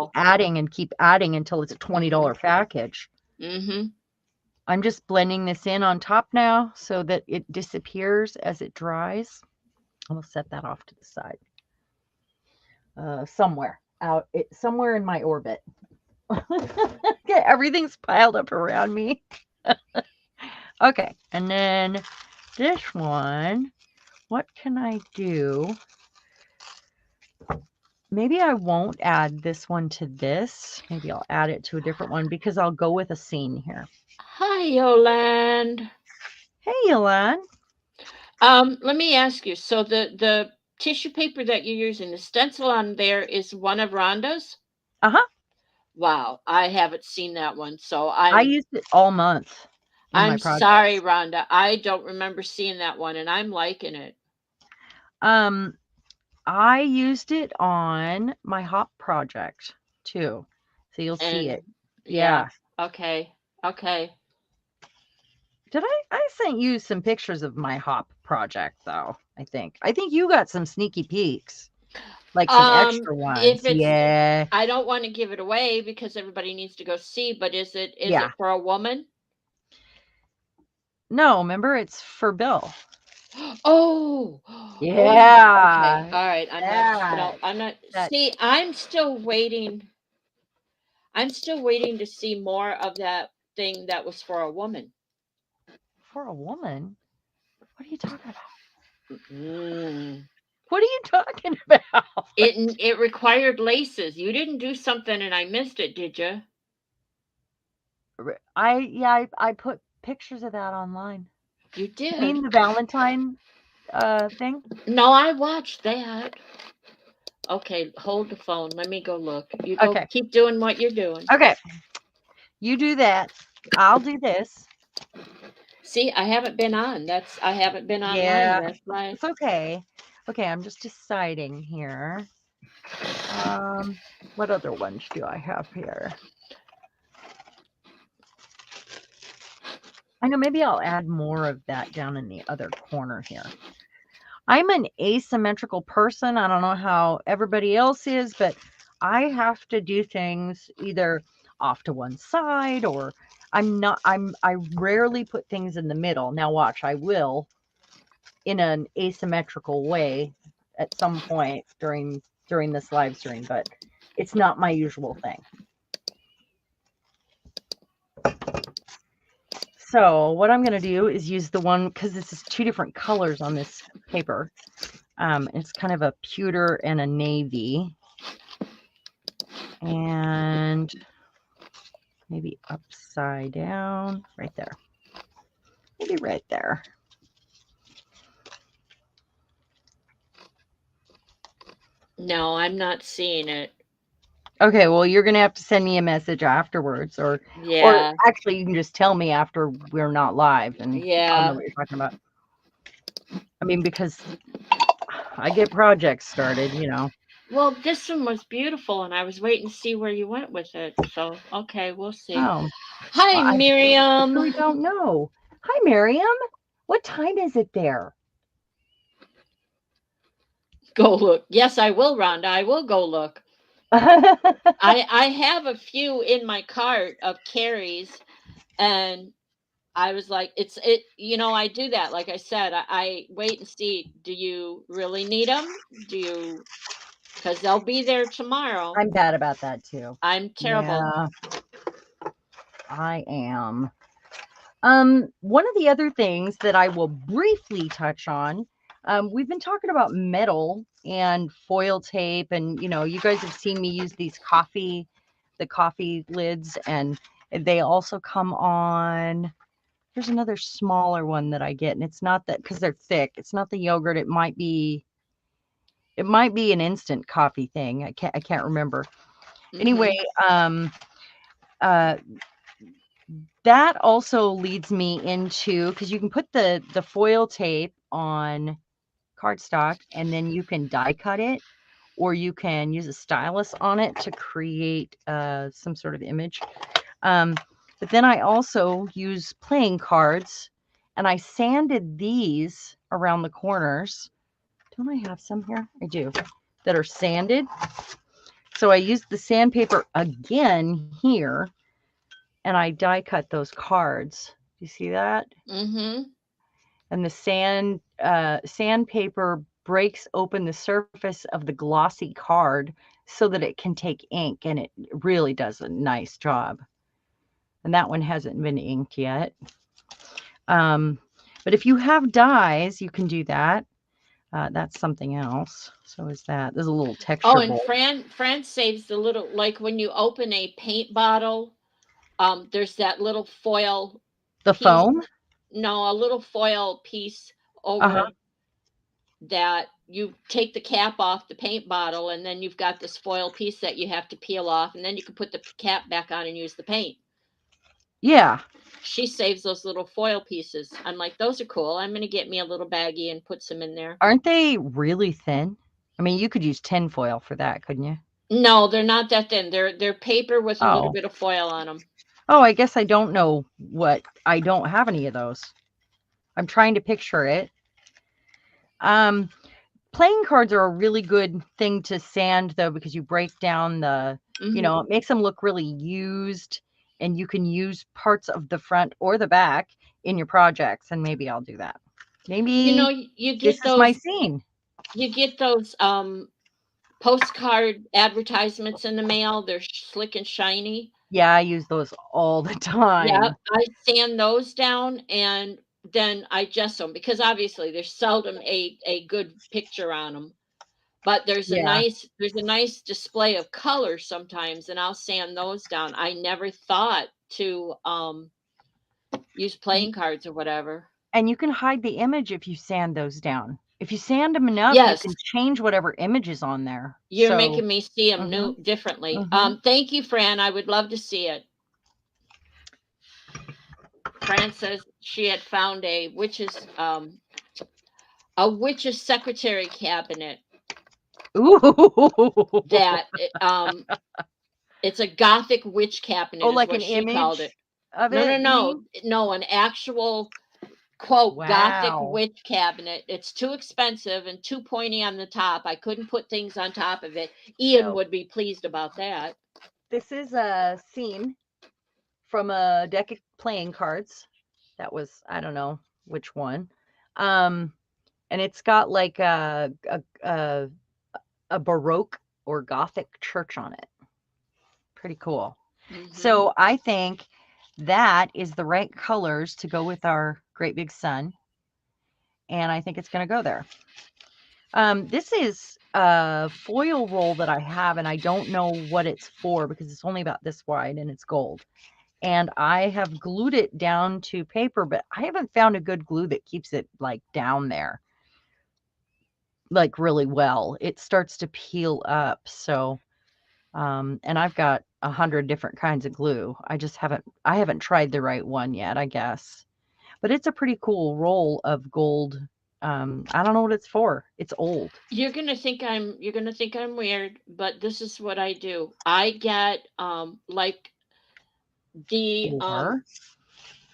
adding until it's a $20 package. I'm just blending this in on top now so that it disappears as it dries. I'll set that off to the side. Somewhere in my orbit. Okay, everything's piled up around me. Okay, and then this one, what can I do? Maybe I won't add this one to this. Maybe I'll add it to a different one, because I'll go with a scene here. Hi, Yolande. Hey, Yolande. Let me ask you. So the tissue paper that you're using, the stencil on there is one of Rhonda's? Wow, I haven't seen that one. So I used it all month. I'm sorry, Rhonda. I don't remember seeing that one, and I'm liking it. I used it on my hop project too. So you'll see it. And yeah, Yeah. okay. Okay. Did I sent you some pictures of my hop project though, I think. I think you got some sneaky peeks, like some extra If ones. it's Yeah. I don't want to give it away because everybody needs to go see, but is Yeah. it for a woman? No, remember it's for Bill. Oh, oh, okay. Yeah. All right. I'm not, That no, I'm not. that See, I'm still waiting. I'm still waiting to see more of that thing that was for a woman. for a woman. What are you talking about? Mm. What are you talking about? It required laces. You didn't do something and I missed it, did you? I put pictures of that online. You You mean did. the Valentine thing? No, I watched that. Okay, hold the phone. Let me go look. You go Okay. keep doing what you're doing. Okay. You do that. I'll do this. See, I haven't been on. I haven't been online. Yeah. That's why. It's okay. Okay, I'm just deciding here. What other ones do I have here? I know maybe I'll add more of that down in the other corner here. I'm an asymmetrical person. I don't know how everybody else is, but I have to do things either off to one side or I rarely put things in the middle. Now watch, I will in an asymmetrical way at some point during this live stream, but it's not my usual thing. So what I'm going to do is use the one, because this is two different colors on this paper. It's kind of a pewter and a navy. And maybe upside down, right there. Maybe right there. No, I'm not seeing it. Okay, well, you're going to have to send me a message afterwards, or Yeah. actually you can just tell me after we're not live and I'll know Yeah. what you're talking about. I mean, because I get projects started, you know. Well, this one was beautiful, and I was waiting to see where you went with it. So, okay, we'll see. Oh, Hi, well, I Miriam. really don't know. Hi, Miriam. What time is it there? Go look. Yes, I will, Rhonda. I will go look. I have a few in my cart of carries, and I was like, I do that. Like I said, I wait and see. Do you really need them? Because they'll be there tomorrow. I'm bad about that too. I'm terrible. Yeah, I am. One of the other things that I will briefly touch on, we've been talking about metal and foil tape, and you guys have seen me use the coffee lids, and they also come on. There's another smaller one that I get, and it's not that because they're thick. It's not the yogurt. It might be an instant coffee thing. I can't remember. Anyway, that also leads me into, because you can put the foil tape on cardstock and then you can die cut it, or you can use a stylus on it to create some sort of image. But then I also use playing cards, and I sanded these around the corners. Don't I have some here? I do, that are sanded. So I used the sandpaper again here, and I die cut those cards. Do you see that? Mm-hmm. And the sandpaper breaks open the surface of the glossy card so that it can take ink, and it really does a nice job. And that one hasn't been inked yet. But if you have dies, you can do that. That's something else. So is that. There's a little texture. Oh, and Fran saves the little, like when you open a paint bottle, there's that little foil The piece. foam? No, a little foil piece over that you take the cap off the paint bottle, and then you've got this foil piece that you have to peel off, and then you can put the cap back on and use the paint. Yeah. She saves those little foil pieces. I'm like, those are cool. I'm going to get me a little baggie and put some in there. Aren't they really thin? I mean, you could use tin foil for that, couldn't you? No, they're not that thin. They're paper with a little Oh. bit of foil on them. Oh, I guess I don't know what. I don't have any of those. I'm trying to picture it. Playing cards are a really good thing to sand though, because you break down the, it makes them look really used, and you can use parts of the front or the back in your projects, and maybe I'll do that. Maybe You this get is my those scene. postcard advertisements in the mail. They're slick and shiny. Yeah, I use those all the Yeah, time. I sand those down and then I gesso them because obviously there's seldom a good picture on them. But Yeah. there's a nice display of color sometimes, and I'll sand those down. I never thought to use playing cards or whatever. And you can hide the image if you sand those down. If you sand them enough, you Yes, can change whatever image is on there. you're So, making me see them mhm, new differently. mhm. Thank you, Fran. I would love to see it. Fran says she had found a witch's secretary cabinet Ooh. that it's a gothic witch cabinet Oh, is like what an she called it. image of No, no, it, you mean? no, no, an actual quote gothic Wow. witch cabinet. It's too expensive and too pointy on the top. I couldn't put things on top of it. Ian No. would be pleased about that. This is a scene from a deck of playing cards. That was, I don't know which one. And it's got like a Baroque or Gothic church on it. Pretty cool. So I think that is the right colors to go with our great big sun. And I think it's going to go there. This is a foil roll that I have, and I don't know what it's for because it's only about this wide and it's gold. And I have glued it down to paper, but I haven't found a good glue that keeps it like down there, like really well. It starts to peel up. So, and I've got 100 different kinds of glue. I haven't tried the right one yet, I guess. But it's a pretty cool roll of gold. I don't know what it's for. It's old. You're gonna think I'm weird, but this is what I do. I get like the Or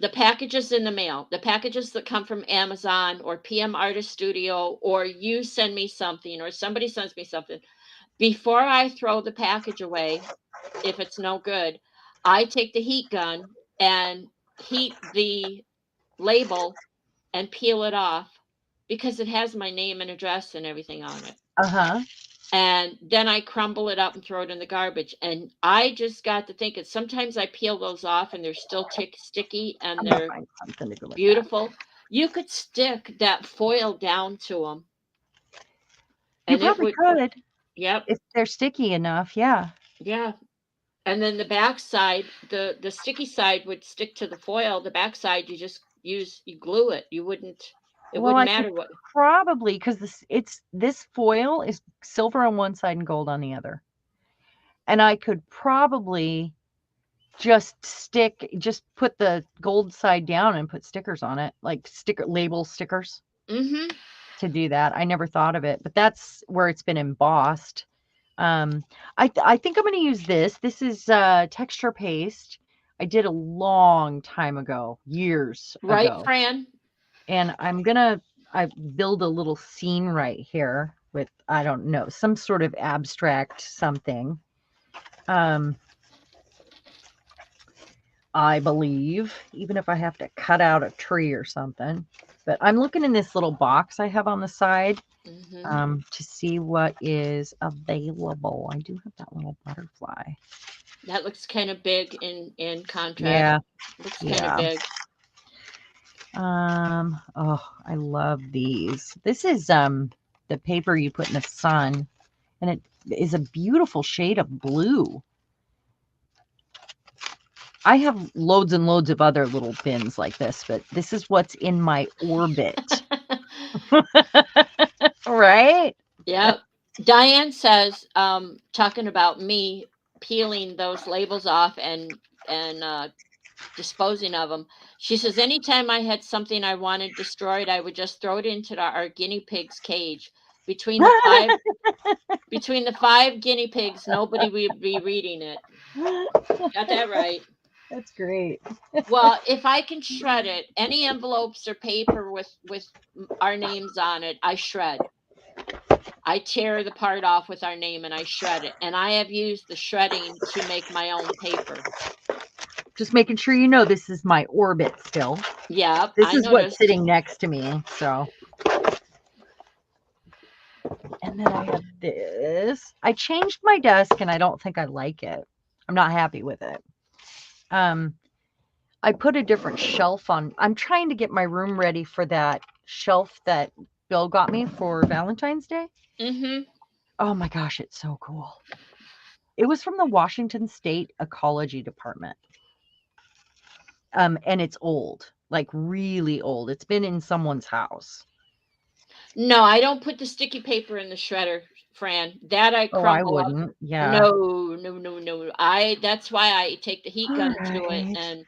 the packages in the mail, the packages that come from Amazon or PM Artist Studio, or you send me something, or somebody sends me something. Before I throw the package away, if it's no good, I take the heat gun and heat the label and peel it off because it has my name and address and everything on it. uh-huh. And then I crumble it up and throw it in the garbage. And I just got to thinking sometimes I peel those off and they're still sticky and I'm gonna they're find something to go with that. beautiful. You could stick that foil down to them. You probably could. Yep. If they're sticky enough, yeah. Yeah. And then the back side, the sticky side would stick to the foil. The back side, you glue it. It Well, wouldn't I could matter what. probably, because this foil is silver on one side and gold on the other. And I could probably just put the gold side down and put stickers on it, like label stickers to do that. I never thought of it, but that's where it's been embossed. I think I'm going to use this. This is texture paste. I did a long time ago, years Right, ago. Fran? And I build a little scene right here with, I don't know, some sort of abstract something. I believe, even if I have to cut out a tree or something. But I'm looking in this little box I have on the side to see what is available. I do have that little butterfly. That looks kind of big in contrast. Yeah. Looks kind of big. Oh, I love these. This is the paper you put in the sun, and it is a beautiful shade of blue. I have loads and loads of other little bins like this, but this is what's in my orbit. Right? Yep. Diane says, talking about me peeling those labels off and disposing of them. She says, anytime I had something I wanted destroyed, I would just throw it into our guinea pig's cage. Between the 5 guinea pigs, nobody would be reading it. Got that right. That's great. Well, if I can shred it, any envelopes or paper with our names on it, I shred. I tear the part off with our name and I shred it. And I have used the shredding to make my own paper. Just making sure you know this is my Orbit still. Yeah, This I is what's noticed. sitting next to me. So, and then I have this. I changed my desk and I don't think I like it. I'm not happy with it. I put a different shelf on. I'm trying to get my room ready for that shelf that Bill got me for Valentine's Day. Mm-hmm. Oh my gosh, it's so cool. It was from the Washington State Ecology Department. And it's old, like really old. It's been in someone's house. No, I don't put the sticky paper in the shredder, Fran. That I Oh, I crumble up. wouldn't. Yeah. No. That's why I take the heat All gun to it right. and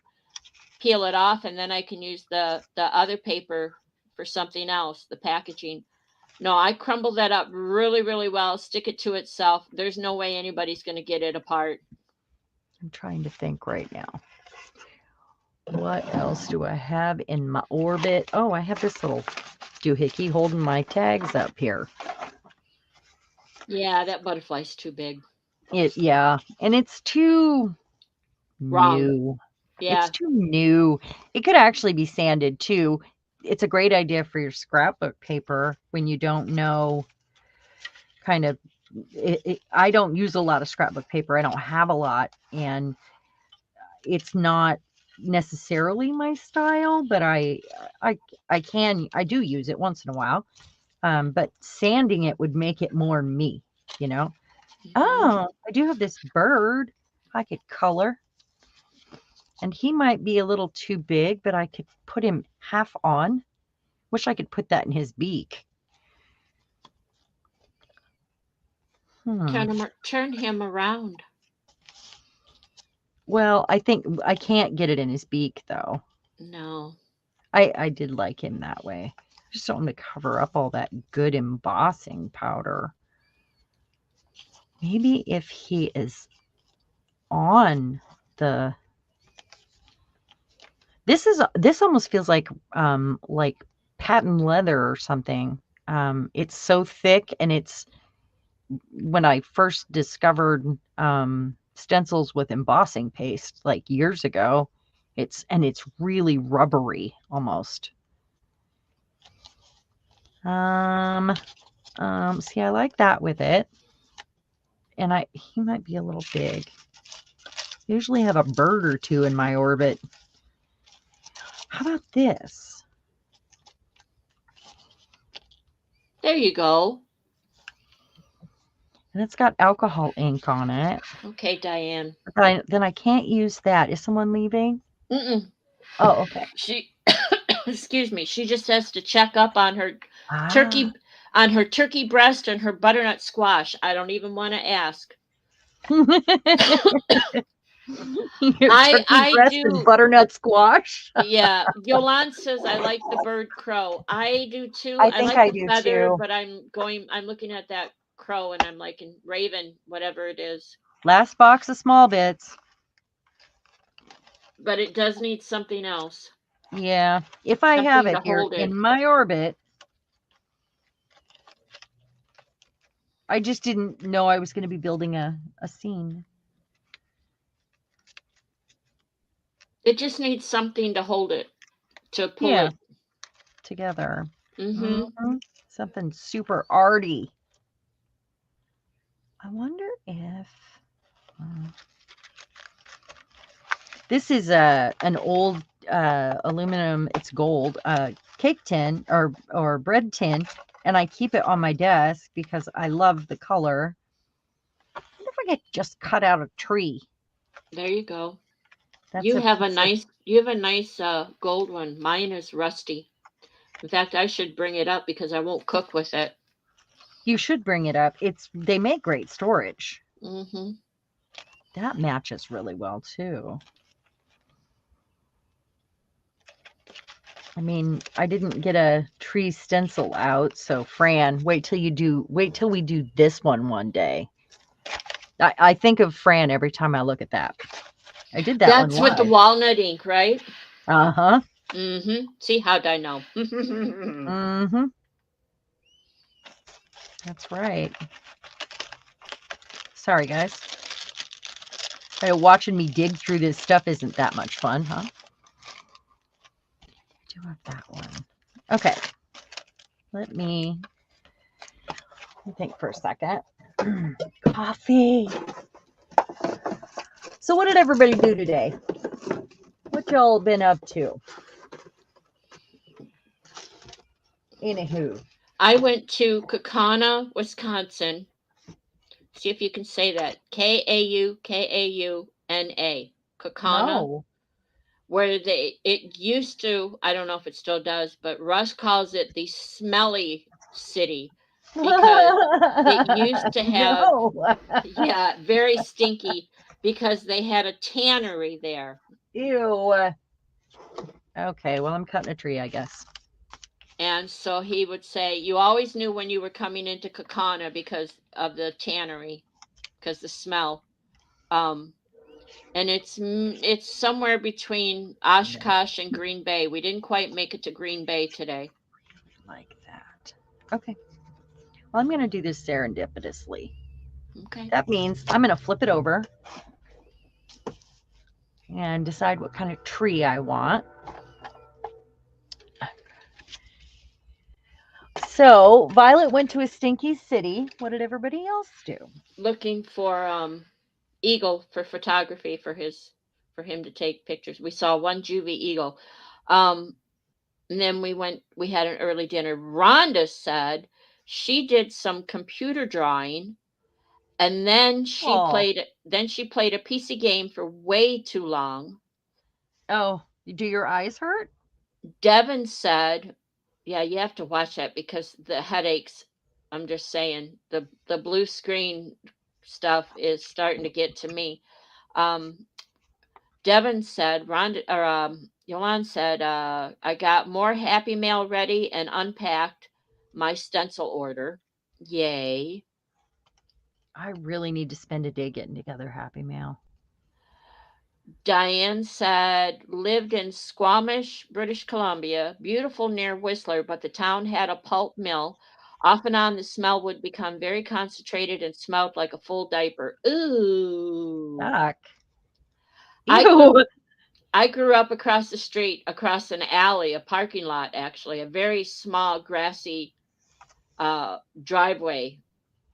peel it off, and then I can use the other paper for something else, the packaging. No, I crumble that up really, really well, stick it to itself. There's no way anybody's going to get it apart. I'm trying to think right now. What else do I have in my Orbit? Oh, I have this little doohickey holding my tags up here. Yeah, that butterfly's too big. Yeah, and it's too Wrong. new. Yeah. It's too new. It could actually be sanded too. It's a great idea for your scrapbook paper when you don't know kind of I don't use a lot of scrapbook paper. I don't have a lot, and it's not necessarily my style, but I do use it once in a while. But sanding it would make it more me, you know. Oh, I do have this bird I could color. And he might be a little too big, but I could put him half on. Wish I could put that in his beak. Turn him around. Well, I think I can't get it in his beak, though. No. I did like him that way. I just don't want to cover up all that good embossing powder. Maybe if he is on the... This almost feels like patent leather or something. It's so thick, and it's... When I first discovered stencils with embossing paste like years ago, it's really rubbery almost. See, I like that with it. And he might be a little big. I usually have a bird or two in my Orbit. How about this? There you go. And it's got alcohol ink on it. Okay, Diane. Then I can't use that. Is someone leaving? Mm-mm. Oh, okay. She, excuse me. She just has to check up on her turkey breast and her butternut squash. I don't even want to ask. I do butternut squash. Yeah, Yolande says I like the bird crow. I do too. I think like I the do feather, too. but I'm looking at that crow and I'm liking raven, whatever it is. Last box of small bits. But it does need something else. Yeah, if I have it here in my Orbit. I just didn't know I was going to be building a scene. It just needs something to hold it, to pull it together. Mm-hmm. Something super arty. I wonder if this is an old aluminum. It's gold cake tin or bread tin, and I keep it on my desk because I love the color. I wonder if I could just cut out a tree. There you go. You have a nice gold one. Mine is rusty. In fact, I should bring it up because I won't cook with it. You should bring it up. They make great storage. Mm-hmm. That matches really well too. I mean, I didn't get a tree stencil out, so Fran, wait till we do this one day. I think of Fran every time I look at that. I did that one That's with the live. walnut ink, right? Uh-huh. See, how'd I know? Mm-hmm. That's right. Sorry, guys. Watching me dig through this stuff isn't that much fun, huh? I do have that one. Okay. Let me think for a second. Coffee. So what did everybody do today? What y'all been up to? Anywho. I went to Kaukauna, Wisconsin. See if you can say that. Kaukauna. Kaukauna. No. Where it used to, I don't know if it still does, but Russ calls it the smelly city because it used to have, No. yeah, very stinky because they had a tannery there. Ew. Okay, well, I'm cutting a tree, I guess. And so he would say, you always knew when you were coming into Kaukauna because of the tannery, because the smell. And it's somewhere between Oshkosh and Green Bay. We didn't quite make it to Green Bay today. Like that. Okay. Well, I'm going to do this serendipitously. Okay. That means I'm going to flip it over and decide what kind of tree I want. So Violet went to a stinky city. What did everybody else do? Looking for eagle for photography for him to take pictures. We saw one juvie eagle. And then we had an early dinner. Rhonda said she did some computer drawing and then she played a PC game for way too long. Oh, do your eyes hurt? Devin said, yeah, you have to watch that because the headaches, I'm just saying, the blue screen stuff is starting to get to me. Devin said, Yolan said, I got more Happy Mail ready and unpacked my stencil order. Yay. I really need to spend a day getting together Happy Mail. Diane said, lived in Squamish, British Columbia, beautiful near Whistler, but the town had a pulp mill. Off and on, the smell would become very concentrated and smelled like a full diaper. Ooh. Yuck. I grew up across the street, across an alley, a parking lot, actually, a very small grassy driveway,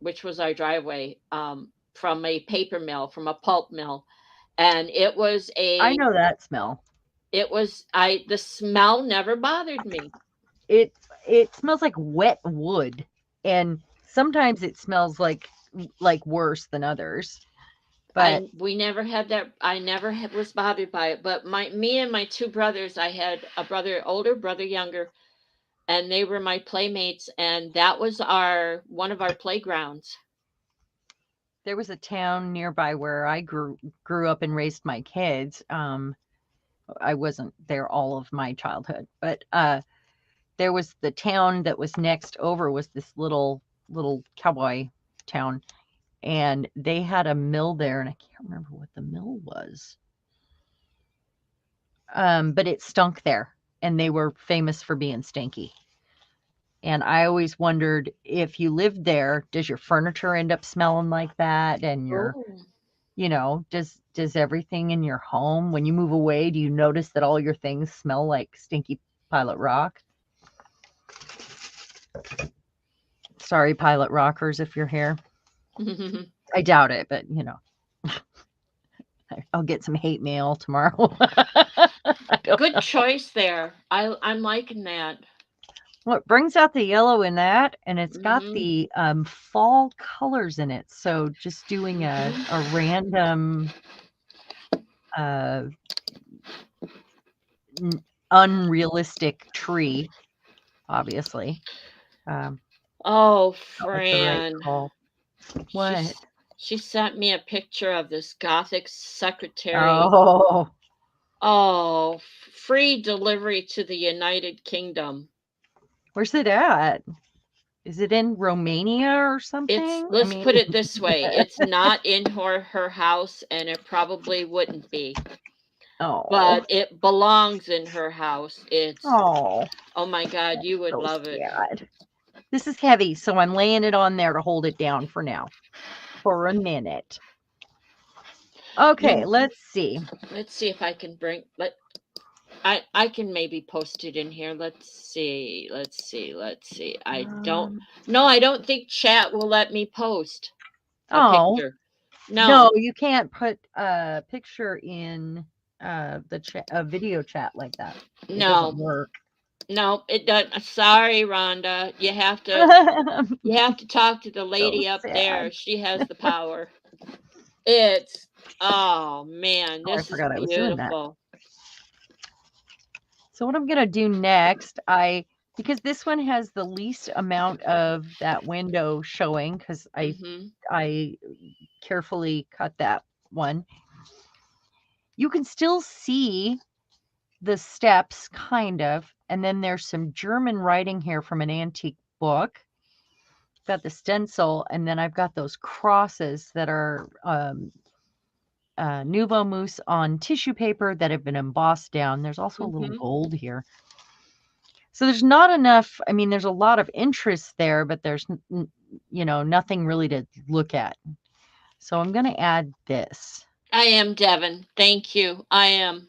which was our driveway, from a paper mill, from a pulp mill. And it was I know that smell. The smell never bothered me. It smells like wet wood, and sometimes it smells like worse than others. But we never had that. I never was bothered by it. But me and my two brothers, I had a brother older, brother younger, and they were my playmates, and that was one of our playgrounds. There was a town nearby where I grew up and raised my kids. I wasn't there all of my childhood, but there was the town that was next over was this little cowboy town, and they had a mill there, and I can't remember what the mill was. But it stunk there, and they were famous for being stinky. And I always wondered, if you lived there, does your furniture end up smelling like that? And does everything in your home, when you move away, do you notice that all your things smell like stinky Pilot Rock? Sorry, Pilot Rockers, if you're here. I doubt it, but I'll get some hate mail tomorrow. Good choice there. I'm liking that. Well, it brings out the yellow in that, and it's got the fall colors in it. So just doing a random unrealistic tree, obviously. Oh, Fran. What? She sent me a picture of this Gothic secretary. Oh. Oh, free delivery to the United Kingdom. Where's it at? Is it in Romania or something? I Let's mean, put it this way, it's not in her house, and it probably wouldn't be, oh, but it belongs in her house. oh, Oh my God, you would so love it. sad. This is heavy, so I'm laying it on there to hold it down for now, for a minute. Okay, let's see. Let's see if I can I can maybe post it in here. Let's see. I don't think chat will let me post a Oh, picture. no, No. you can't put a picture in the chat, a video chat like that. It doesn't No. work. No, it doesn't. Sorry, Rhonda. You have to talk to the lady up sad. there. She has the power. It's oh man, Oh, I this is forgot I was doing that. beautiful. So what I'm gonna do next, because this one has the least amount of that window showing, because I carefully cut that one. You can still see the steps, kind of, and then there's some German writing here from an antique book. Got the stencil, and then I've got those crosses that are Nouveau Mousse on tissue paper that have been embossed down. There's also a little gold here. So there's not enough. I mean, there's a lot of interest there, but there's, nothing really to look at. So I'm going to add this. I am, Devin. Thank you. I am.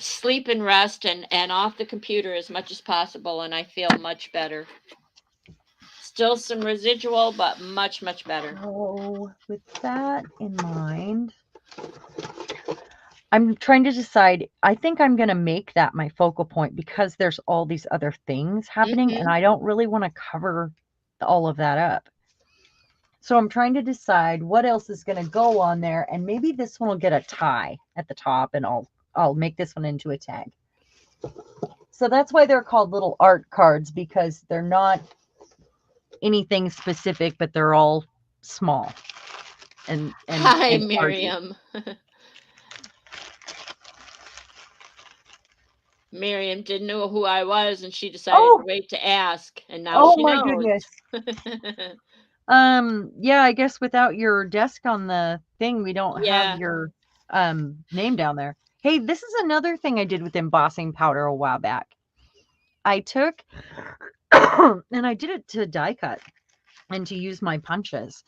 Sleep and rest and off the computer as much as possible, and I feel much better. Still some residual, but much, much better. So with that in mind, I'm trying to decide. I think I'm going to make that my focal point because there's all these other things happening, and I don't really want to cover all of that up. So I'm trying to decide what else is going to go on there, and maybe this one will get a tie at the top, and I'll make this one into a tag. So that's why they're called little art cards, because they're not anything specific, but they're all small. And hi, and Miriam. Miriam didn't know who I was, and she decided to wait to ask, and now she knows. Goodness. Yeah, I guess without your desk on the thing, we don't have your name down there. Hey, this is another thing I did with embossing powder a while back. I took and I did it to die cut and to use my punches.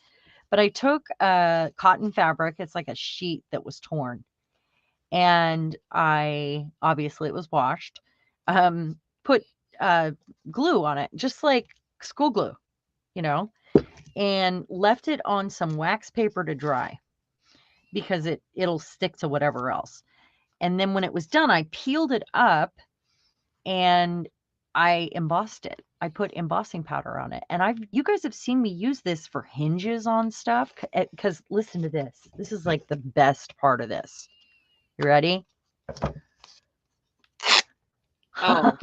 But I took cotton fabric. It's like a sheet that was torn. And obviously it was washed, put glue on it, just like school glue, and left it on some wax paper to dry because it'll stick to whatever else. And then when it was done, I peeled it up and I embossed it. I put embossing powder on it. And you guys have seen me use this for hinges on stuff, because listen to this. This is like the best part of this. You ready? Oh.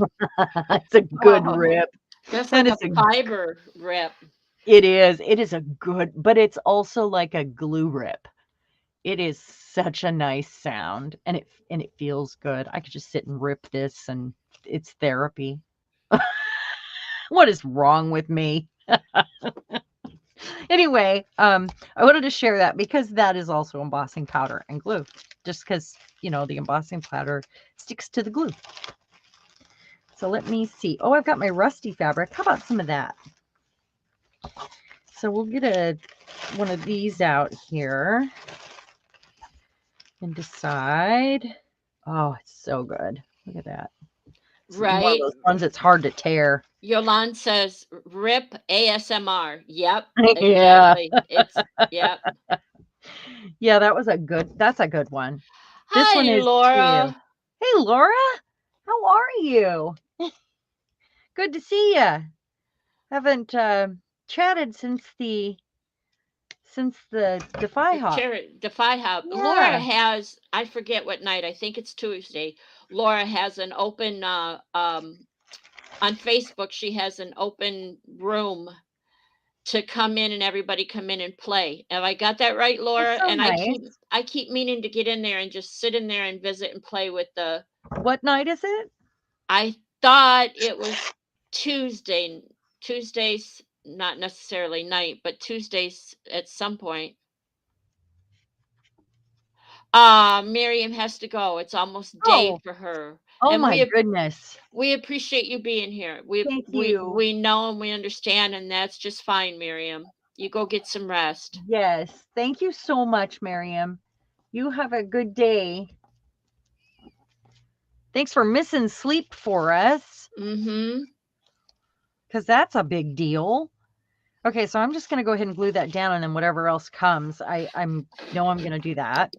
It's a good rip. That's like a fiber rip. It is. It is a good, but it's also like a glue rip. It is such a nice sound, and it feels good. I could just sit and rip this, and it's therapy. What is wrong with me? Anyway, I wanted to share that because that is also embossing powder and glue, just because, the embossing powder sticks to the glue. So let me see. Oh, I've got my rusty fabric. How about some of that? So we'll get one of these out here and decide. Oh, it's so good. Look at that. It's one of those ones that's hard to tear. Yolande says, "Rip ASMR." Yep. Exactly. Yep. Yeah, that's a good one. This one is Laura. Too. Hey, Laura. How are you? Good to see you. Haven't chatted since the Defy Hop. Defy Hop. Yeah. Laura has, I forget what night, I think it's Tuesday. Laura has an open on Facebook. She has an open room, to come in and everybody come in and play. Have I got that right, That's Laura? so And nice. I keep meaning to get in there and just sit in there and visit and play with the What night is it? I thought it was Tuesday. Tuesdays, not necessarily night, but Tuesdays at some point. Miriam has to go. It's almost day Oh, for her. oh And my goodness. we appreciate you being here. Thank you. We know and we understand, and that's just fine, Miriam. You go get some rest. Yes. Thank you so much, Miriam. You have a good day. Thanks for missing sleep for us, Mm-hmm. because that's a big deal. Okay, so I'm just going to go ahead and glue that down, and then whatever else comes, I'm going to do that.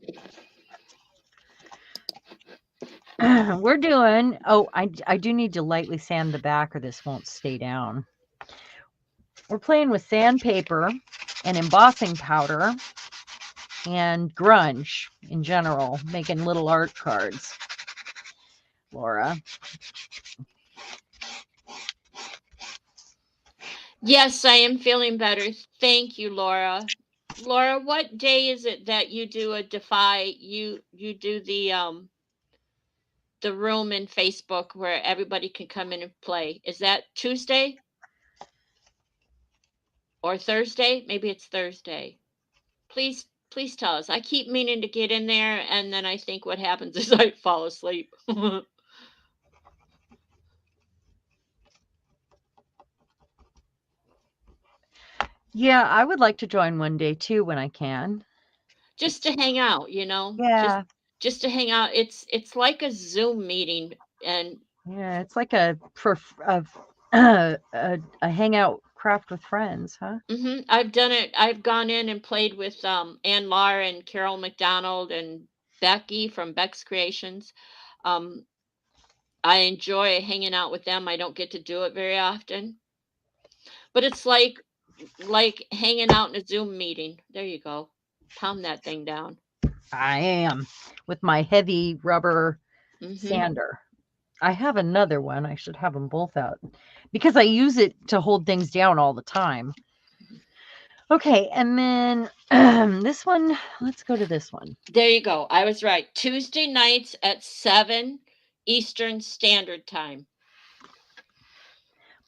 We're doing, oh, I do need to lightly sand the back or this won't stay down. We're playing with sandpaper and embossing powder and grunge in general, making little art cards. Laura. Yes, I am feeling better. Thank you, Laura. Laura, what day is it that you do a Defy? You do the room in Facebook where everybody can come in and play. Is that Tuesday or Thursday? Maybe it's Thursday. Please tell us. I keep meaning to get in there, and then I think what happens is I fall asleep. Yeah, I would like to join one day too when I can. Just to hang out, you know? Yeah. Just to hang out. It's like a Zoom meeting, and Yeah, it's like a a hangout craft with friends, huh? I've done it. I've gone in and played with Ann Lar and Carol McDonald and Becky from Beck's Creations. Um, I enjoy hanging out with them. I don't get to do it very often, but it's like hanging out in a Zoom meeting. There you go. Pound that thing down. I am, with my heavy rubber Hmm. sander. I have another one. I should have them both out because I use it to hold things down all the time. Okay, and then this one, let's go to this one. There you go. I was right. Tuesday nights at 7 Eastern Standard Time.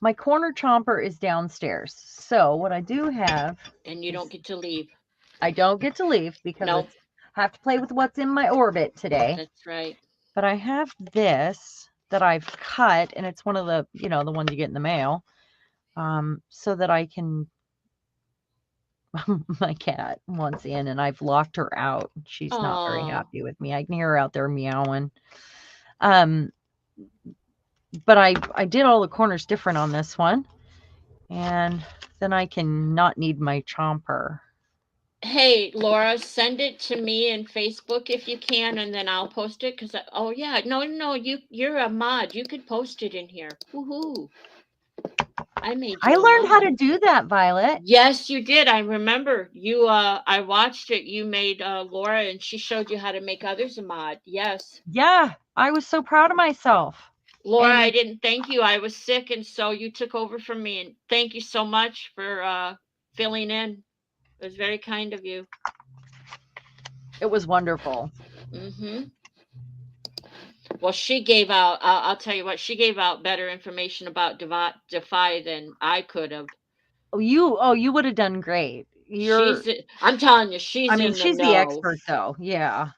My corner chomper is downstairs. So what I do have, And you don't get to leave. I don't get to leave because No, I have to play with what's in my orbit today. that's right. But I have this that I've cut, and it's one of the, the ones you get in the mail, so that I can, my cat wants in, and I've locked her out. She's not very Oh, happy with me. I can hear her out there meowing. Um, but I did all the corners different on this one, and then I can not need my chomper. hey, Laura, send it to me in Facebook if you can, and then I'll post it. Cause oh yeah, no, you're a mod. You could post it in here. Woohoo! I made I you a learned how mod. to do that, Violet. Yes, you did. I remember you. I watched it. You made Laura, and she showed you how to make others a mod. Yes, Yeah, I was so proud of myself. Laura, I And didn't thank you. I was sick, and so you took over from me. And thank you so much for filling in. It was very kind of you. it was wonderful. Mm-hmm. Well, she gave out. I'll tell you what. She gave out better information about Defy than I could have. You would have done great. I'm telling you, I she's mean, in the she's the know. expert though. Yeah.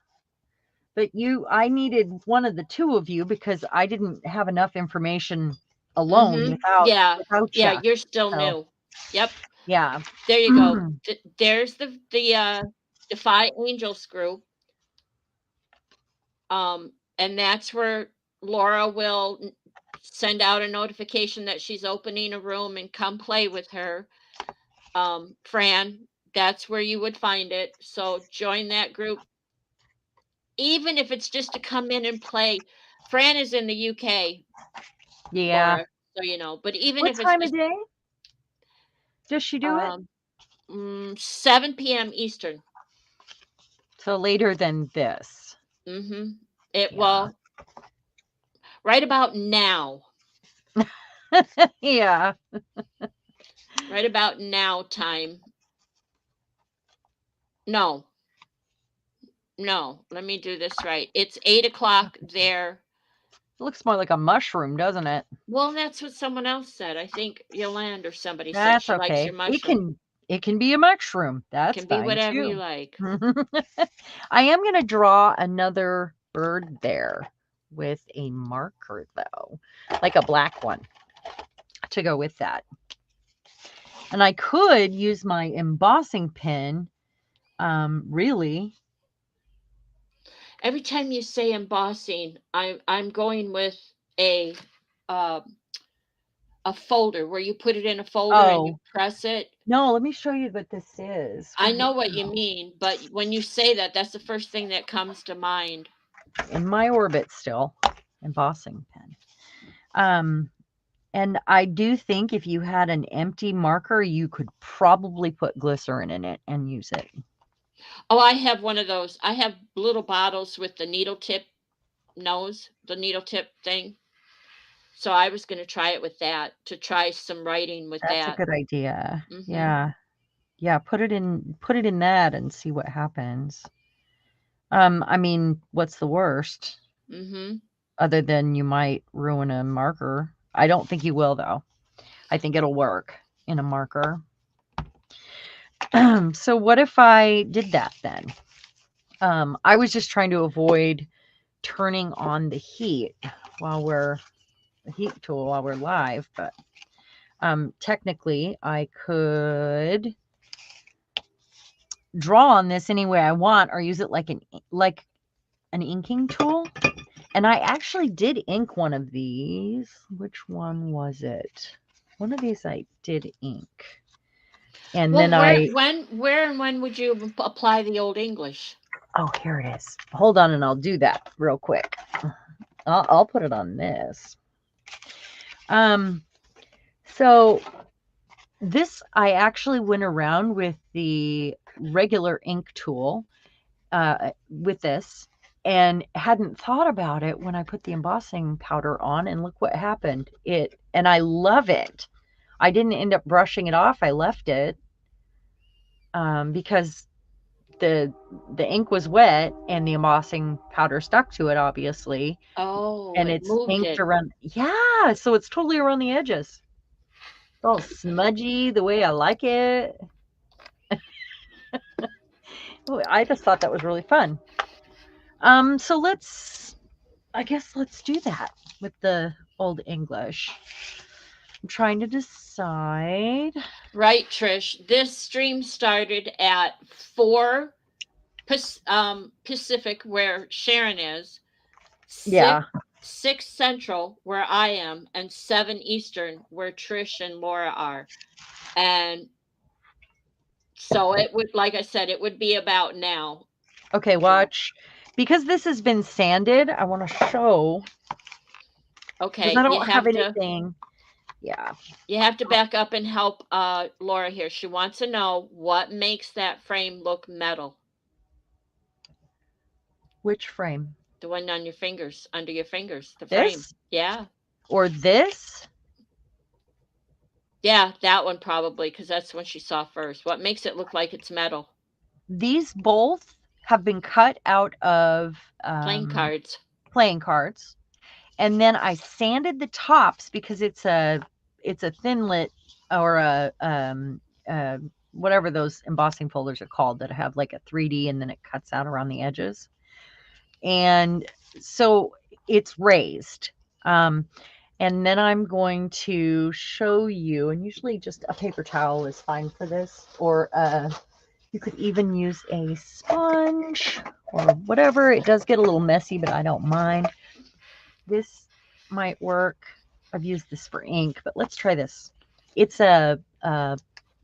But I needed one of the two of you because I didn't have enough information alone Mm-hmm. Yeah, without yeah. you. You're still So, new. Yep. yeah. There you go. There's the Defy Angels group. And that's where Laura will send out a notification that she's opening a room and come play with her. Fran, that's where you would find it. So join that group, even if it's just to come in and play. Fran is in the UK, Yeah. Laura, so you know. But even What if it's time of just day does she do it? 7 p.m. Eastern. So later than this. Mm-hmm. It Yeah. well, right about now. Yeah. Right about now time. No, no, let me do this right. It's 8 o'clock there. It looks more like a mushroom, doesn't it? Well, that's what someone else said. I think Yolanda or somebody said That's she likes okay. your mushroom. It can be a mushroom. That's Can be fine whatever you too. like. I am going to draw another bird there with a marker though, like a black one to go with that. And I could use my embossing pen, really. Every time you say embossing, I'm going with a uh, a folder where you put it in a folder and you Oh, press it. no, let me show you what this is. I Where'd it know what you go? mean, but when you say that, that's the first thing that comes to mind. In my orbit still, embossing pen. And I do think if you had an empty marker, you could probably put glycerin in it and use it. Oh, I have one of those. I have little bottles with the needle tip nose, the needle tip thing. So I was going to try it with that to try some writing with That's a that. good idea. Mhm. Yeah. Yeah, put it in that and see what happens. I mean, what's the worst? Mhm. Other than you might ruin a marker. I don't think you will though. I think it'll work in a marker. So what if I did that then? I was just trying to avoid turning on the heat tool while we're live, but technically I could draw on this any way I want or use it like an inking tool. And I actually did ink one of these. Which one was it? One of these I did ink. And Well, then where and when would you apply the Old English? oh, here it is. Hold on and I'll do that real quick. I'll put it on this. So this, I actually went around with the regular ink tool with this and hadn't thought about it when I put the embossing powder on, and look what happened. And I love it. I didn't end up brushing it off. I left it because the ink was wet and the embossing powder stuck to it, obviously, Oh, and it it's moved inked it. around. Yeah, so it's totally around the edges. It's all smudgy the way I like it. I just thought that was really fun. So I guess let's do that with the Old English. I'm trying to decide. Right, Trish. This stream started at 4 Pacific, where Sharon is, 6, Yeah. 6 Central, where I am, and 7 Eastern, where Trish and Laura are. And so it would, like I said, it would be about now. Okay, watch. Because this has been sanded, I want to show, because I Okay, don't have anything. Yeah. you have to back up and help Laura here. She wants to know what makes that frame look metal. Which frame? The one on your fingers, under your fingers, the frame. This? Yeah. Or this? Yeah, that one probably, because that's when she saw first. What makes it look like it's metal? These both have been cut out of Playing cards. Playing cards. And then I sanded the tops because it's a Thinlit or a whatever those embossing folders are called that have like a 3D and then it cuts out around the edges. And so it's raised. And then I'm going to show you, and usually just a paper towel is fine for this, or you could even use a sponge or whatever. It does get a little messy, but I don't mind. This might work. I've used this for ink, but let's try this. It's a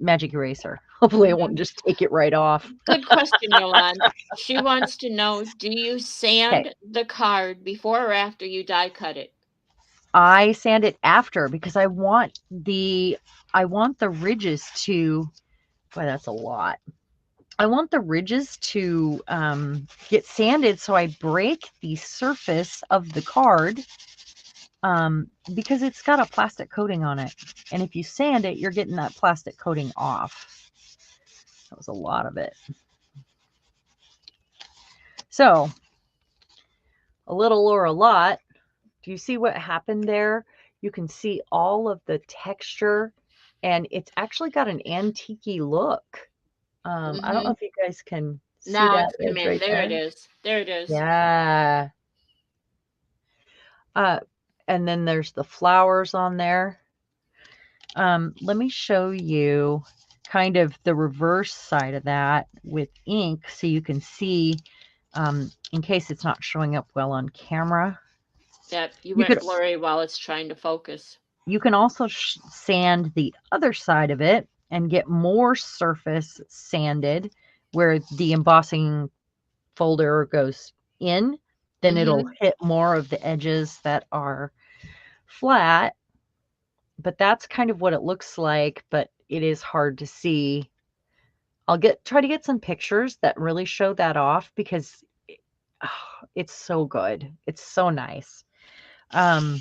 magic eraser. Hopefully it won't just take it right off. Good question, Yolanda. She wants to know, do you sand the card before or after you die cut it? I sand it after because I want the ridges to, boy, that's a lot. I want the ridges to get sanded so I break the surface of the card because it's got a plastic coating on it. And if you sand it, you're getting that plastic coating off. That was a lot of it. So, a little or a lot. Do you see what happened there? You can see all of the texture, and it's actually got an antique look. I don't know Mm-hmm. if you guys can see Now that it's edge coming. right There it there. is. There it is. Yeah. Uh, and then there's the flowers on there. Let me show you kind of the reverse side of that with ink so you can see, in case it's not showing up well on camera. Yep, you You went could blurry while it's trying to focus. you can also sand the other side of it and get more surface sanded where the embossing folder goes in. Then it'll Mm-hmm. hit more of the edges that are flat. But that's kind of what it looks like, but it is hard to see. I'll try to get some pictures that really show that off because it's so good. It's so nice. Um,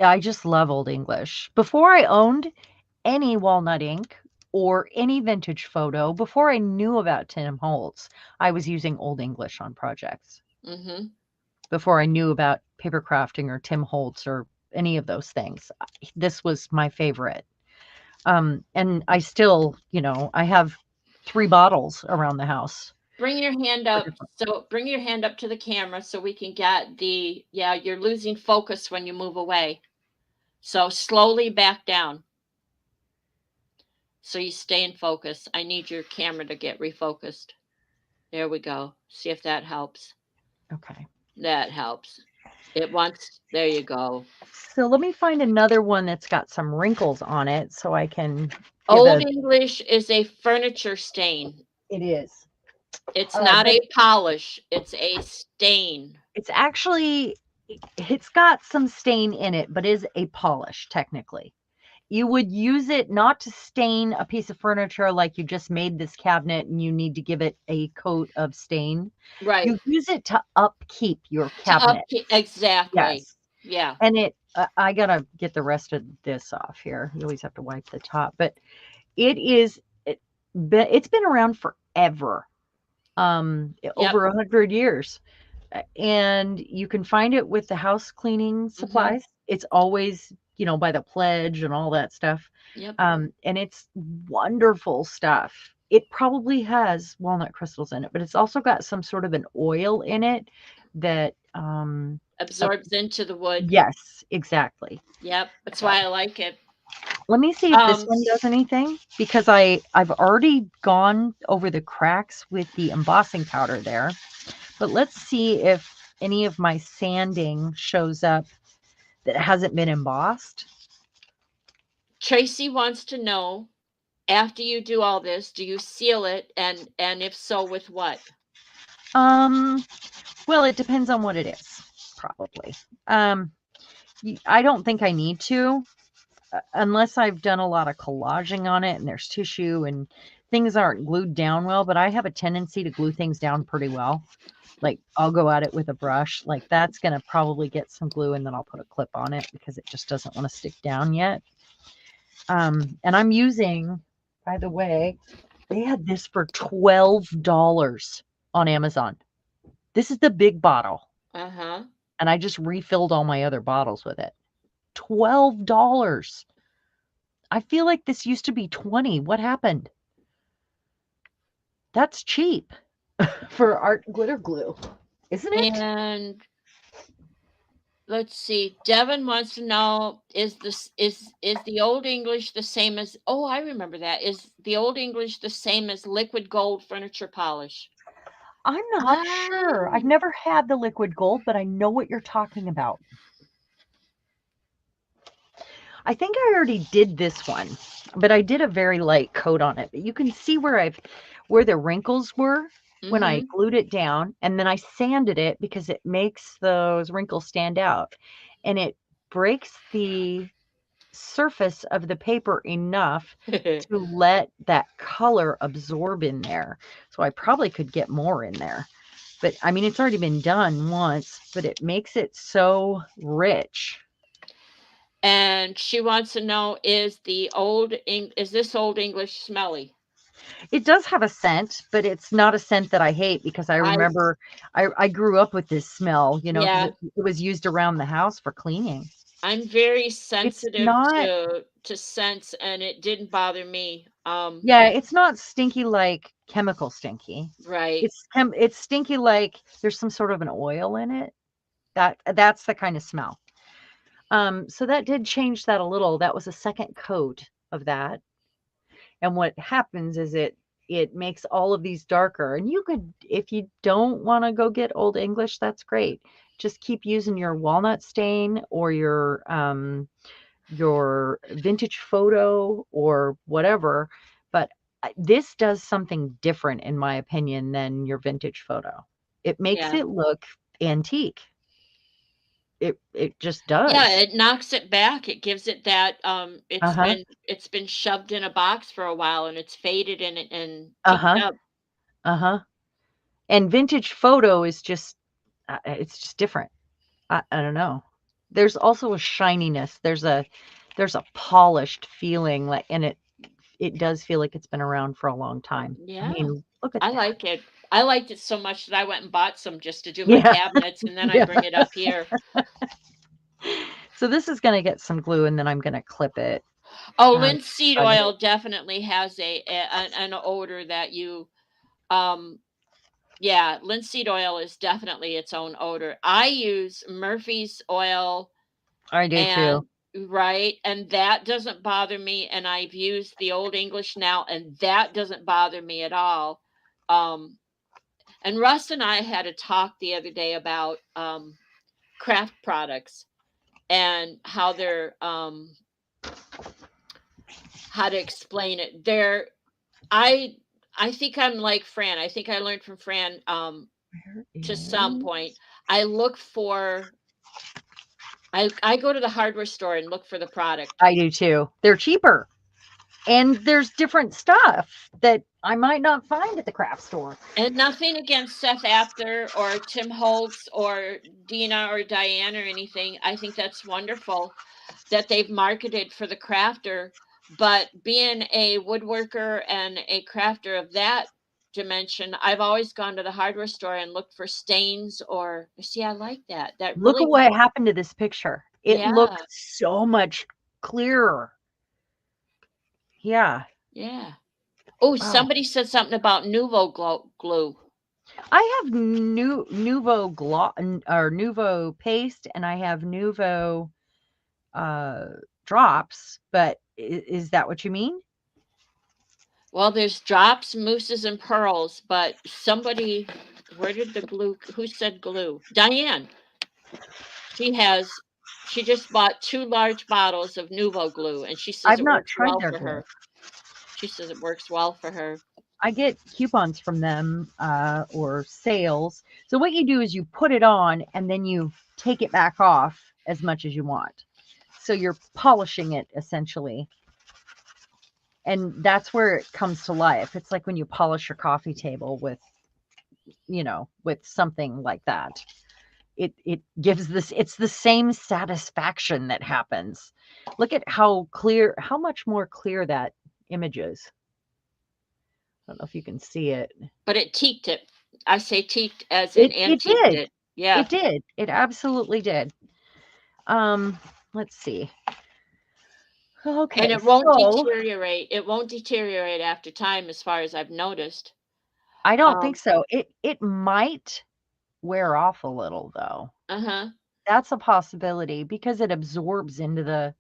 I just love Old English. Before I owned any walnut ink or any vintage photo, before I knew about Tim Holtz, I was using Old English on projects. Mm-hmm. Before I knew about paper crafting or Tim Holtz or any of those things, this was my favorite. And I still, I have 3 bottles around the house. Bring your hand For up. different So bring your hand up to the camera so we can get yeah, you're losing focus when you move away. So slowly back down. So you stay in focus. I need your camera to get refocused. There we go. See if that helps. Okay. That helps. It wants, there you go. So let me find another one that's got some wrinkles on it so I can give Old a English is a furniture stain. it is. It's not But a polish, it's a stain. it's actually it's got some stain in it, but is a polish technically. You would use it not to stain a piece of furniture like you just made this cabinet and you need to give it a coat of stain. Right. You use it to upkeep your To cabinet. upkeep, exactly. Yes. Yeah. And I gotta get the rest of this off here. You always have to wipe the top, but it's been around forever, Yep. over 100 years. And you can find it with the house cleaning Mhm. supplies. It's always, by the pledge and all that stuff. Yep. And it's wonderful stuff. It probably has walnut crystals in it, but it's also got some sort of an oil in it that, Absorbs into the wood. yes, exactly. Yep. That's why I like it. Let me see if this Um, one does anything because I've already gone over the cracks with the embossing powder there. But let's see if any of my sanding shows up that hasn't been embossed. Tracy wants to know, after you do all this, do you seal it, and if so, with what? Um, well, it depends on what it is, probably. I don't think I need to, unless I've done a lot of collaging on it and there's tissue and things aren't glued down well, but I have a tendency to glue things down pretty well. Like I'll go at it with a brush, like that's going to probably get some glue and then I'll put a clip on it because it just doesn't want to stick down yet. And I'm using, by the way, they had this for $12 on Amazon. This is the big bottle. Uh-huh. And I just refilled all my other bottles with it. $12. I feel like this used to be 20. What happened? That's cheap for art glitter glue, isn't it? And let's see. Devin wants to know, is the Old English the same as, oh, I remember that. Is the Old English the same as liquid gold furniture polish? I'm not sure. I've Ah, never had the liquid gold, but I know what you're talking about. I think I already did this one, but I did a very light coat on it. But you can see where the wrinkles were when I mm-hmm. glued it down, and then I sanded it because it makes those wrinkles stand out, and it breaks the surface of the paper enough to let that color absorb in there. So I probably could get more in there. But I mean, it's already been done once, but it makes it so rich. And she wants to know, is this Old English smelly? It does have a scent, but it's not a scent that I hate because I I remember I grew up with this smell, because Yeah, it was used around the house for cleaning. I'm very It's sensitive not, to scents, and it didn't bother me. yeah, it's not stinky like chemical stinky. Right. It's stinky like there's some sort of an oil in it. That's the kind of smell. So that did change that a little. That was a second coat of that. And what happens is it makes all of these darker. And you could, if you don't want to go get Old English, that's great. Just keep using your walnut stain or your vintage photo or whatever. But this does something different, in my opinion, than your vintage photo. It makes Yeah. it look antique. It just Yeah, does. it knocks it back. It gives it that, Uh-huh. it's been shoved in a box for a while, and it's faded and kinked Uh-huh. up. Uh-huh. And vintage photo is just it's just different. I don't know. There's also a shininess. There's a polished feeling, like, and it does feel like it's been around for a long time. I Yeah, mean, look at I that. like it. I liked it so much that I went and bought some just to do my Yeah. cabinets, and then I Yeah. bring it up here. So this is gonna get some glue and then I'm gonna clip it. Oh, Um, linseed but oil definitely has an odor that um yeah, linseed oil is definitely its own odor. I use Murphy's oil, I do too. and right, and that doesn't bother me, and I've used the Old English now, and that doesn't bother me at all. Um, and Russ and I had a talk the other day about craft products and how to explain it. I I think I'm like Fran. I think I learned from Fran Where to some is point. I look for I go to the hardware store and look for the product. I do too. They're cheaper. And there's different stuff that I might not find at the craft store. And nothing against Seth Apter or Tim Holtz or Dina or Diane or anything. I think that's wonderful that they've marketed for the crafter. But being a woodworker and a crafter of that dimension, I've always gone to the hardware store and looked for stains or see, I like that. That Look at really, what happened to this picture. It yeah, looks so much clearer. Yeah. yeah. Oh, Wow. somebody said something about glue. I have Nuvo or Nuvo paste and I have Nuvo uh drops, but is that what you mean? Well, there's drops, mousses, and pearls, but where did the glue, who said glue? Diane. She has, she just bought 2 large bottles of Nuvo glue, and she says I've it not works tried well their for glue. her. She says it works well for her. I get coupons from them or sales. So what you do is you put it on and then you take it back off as much as you want. So you're polishing it essentially. And that's where it comes to life. It's like when you polish your coffee table with something like that. It gives this, it's the same satisfaction that happens. Look at how much more clear that image is. I don't know if you can see it. But it teaked it. I say teaked as in It antiqued did. it. Yeah. It did. It absolutely did. Um, let's see. And Okay, it won't so deteriorate. It won't deteriorate after time, as far as I've noticed. I don't think Um, so. It might wear off a little though. uh-huh. That's a possibility because it absorbs into the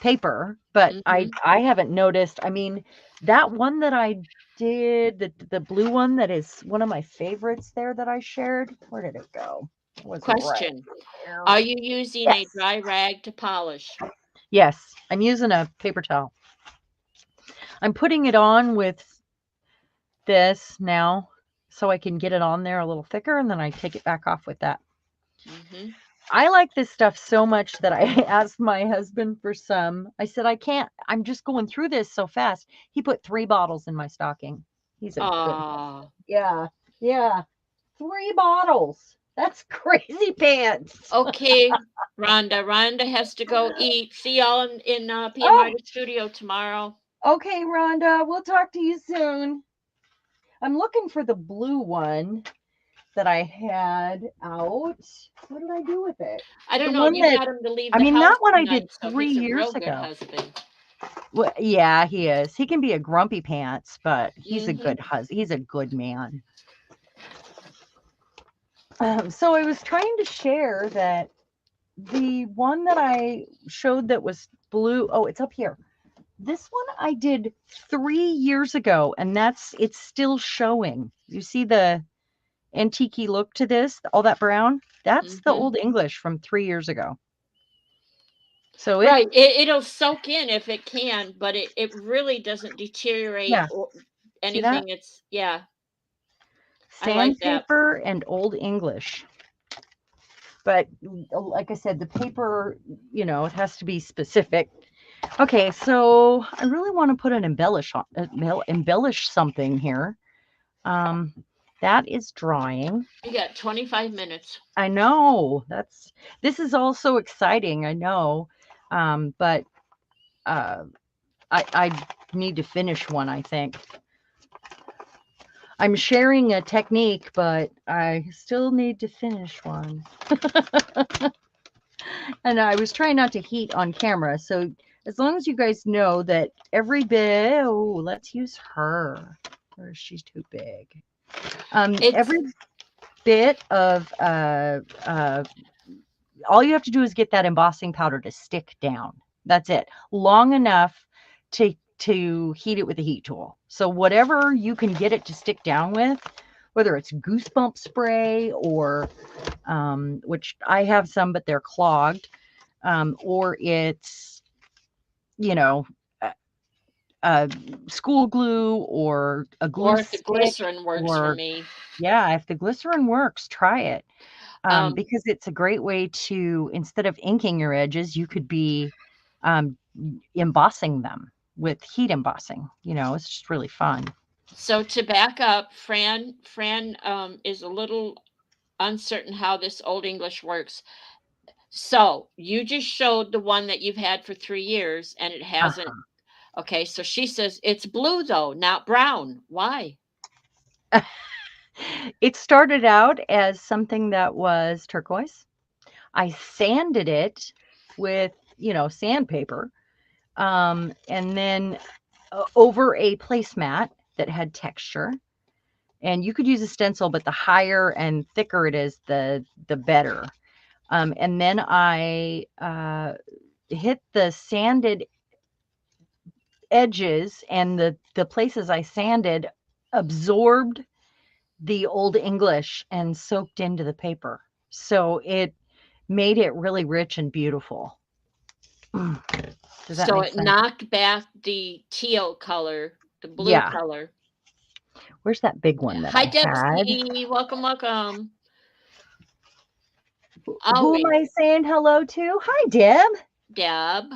paper, but I Hmm. I haven't noticed. I mean, that one that I did, the blue one that is one of my favorites there that I shared. Where did it go? It was right Question. there. Are you using a Yes. dry rag to polish? Yes, I'm using a paper towel. I'm putting it on with this now so I can get it on there a little thicker and then I take it back off with that. Hmm. I like this stuff so much that I asked my husband for some. I said, I can't, I'm just going through this so fast. He put 3 bottles in my stocking. He's a good husband. Ah, Yeah. Yeah. 3 bottles. That's crazy pants. Okay, Rhonda. Rhonda has to go eat. See y'all in PM Oh, Artist Studio tomorrow. okay, Rhonda. We'll talk to you soon. I'm looking for the blue one that I had out. What did I do with it? I The don't know. one You that, got him to leave I the mean, house that one I did tonight, so 3 he's a real years good ago. husband. Well, yeah, he is. He can be a grumpy pants, but he's a Mm-hmm. good husband. He's a good man. So I was trying to share that the one that I showed that was blue. Oh, it's up here. This one I did 3 years ago, and it's still showing. You see the antique look to this, all that brown? That's the Mm-hmm. Old English from 3 years ago. So Right. It'll soak in if it can, but it really doesn't deteriorate yeah, or see that? anything. I like that. Sandpaper and Old English. But like I said, the paper, it has to be specific. Okay, so I really want to put an embellish something here. That is drying. You got 25 minutes. I know this is all so exciting. I know, but I need to finish one. I think I'm sharing a technique, but I still need to finish one. And I was trying not to heat on camera, so as long as you guys know that every bit. Oh, let's use her. Or she's too big. Every bit of all you have to do is get that embossing powder to stick down. That's it. Long enough to heat it with a heat tool. So whatever you can get it to stick down with, whether it's Goosebump spray or which I have some, but they're clogged, or it's school glue or a glue Or if the stick, glycerin works for or me. yeah, if the glycerin works, try it. Um, Because it's a great way to, instead of inking your edges, you could be embossing them with heat embossing. It's just really fun. so to back up, Fran is a little uncertain how this Old English works. So you just showed the one that you've had for 3 years and it hasn't. Uh-huh. Okay, so she says it's blue though, not brown. Why? It started out as something that was turquoise. I sanded it with, sandpaper, and then over a placemat that had texture. And you could use a stencil, but the higher and thicker it is, the better. And then I hit the sanded edges, and the places I sanded absorbed the Old English and soaked into the paper. So it made it really rich and beautiful. Does that So make it sense? knocked back the teal color, the blue Yeah. color. Where's that big one that Hi, I had? Debsy. Welcome, welcome. Who am Always, I saying hello to? Hi, Deb. Deb.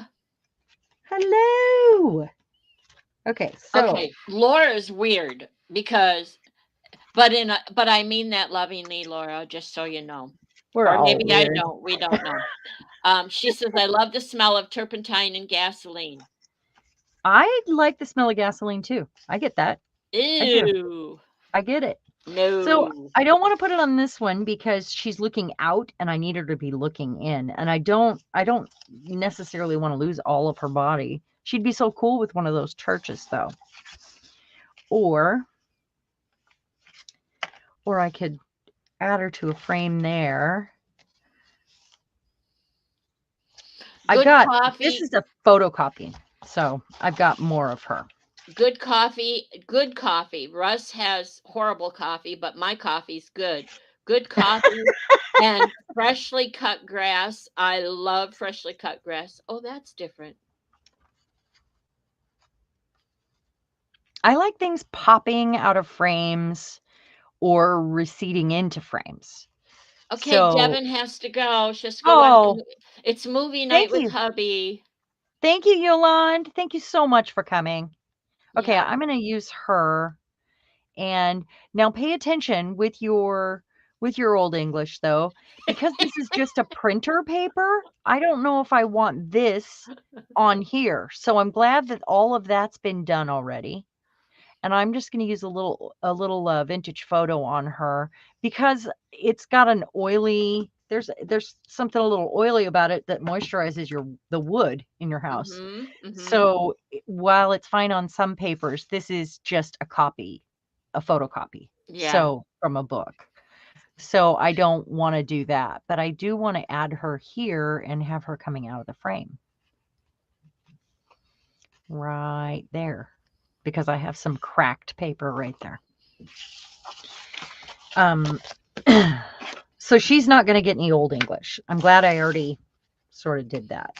Hello. Okay, so Okay, Laura's weird because, but I mean that lovingly, Laura, just so you know. we're Or all maybe I weird. don't. We don't know. She says, I love the smell of turpentine and gasoline. I like the smell of gasoline too. I get that. I do. Ew. I get it. So No. I don't want to put it on this one because she's looking out and I need her to be looking in. And I don't necessarily want to lose all of her body. She'd be so cool with one of those churches though. Or I could add her to a frame there. Good this coffee. is a photocopy. So I've got more of her. Good coffee. Good coffee. Russ has horrible coffee, but my coffee's good. Good coffee and freshly cut grass. I love freshly cut grass. Oh, that's different. I like things popping out of frames or receding into frames. Okay, So, Devin has to go. She has to go watch. It's movie night thank with you. hubby. Thank you, Yolande. Thank you so much for coming. Okay, Yeah. I'm going to use her. And now pay attention with your with your old English though, because this is just a printer paper. I don't know if I want this on here. So I'm glad that all of that's been done already. And I'm just going to use a little vintage photo on her because it's got an oily. There's something a little oily about it that moisturizes the wood in your house. So while it's fine on some papers, this is just a photocopy. Yeah. So from a book. So I don't want to do that, but I do want to add her here and have her coming out of the frame. Right there. Because I have some cracked paper right there. So she's not going to get any old English. I'm glad I already sort of did that.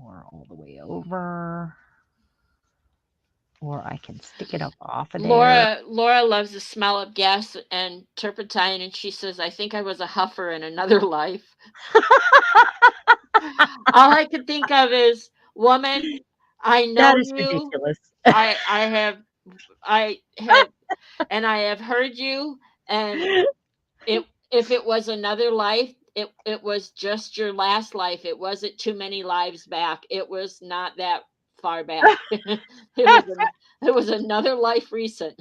Or all the way over. Or I can stick it up off of there. Laura loves the smell of gas and turpentine, and she says, I think I was a huffer in another life. All I can think of is, woman, I know That is you. ridiculous. I have, and I have heard you. And if it was another life, it was just your last life. It wasn't too many lives back. It was not that far back. it was another life recent.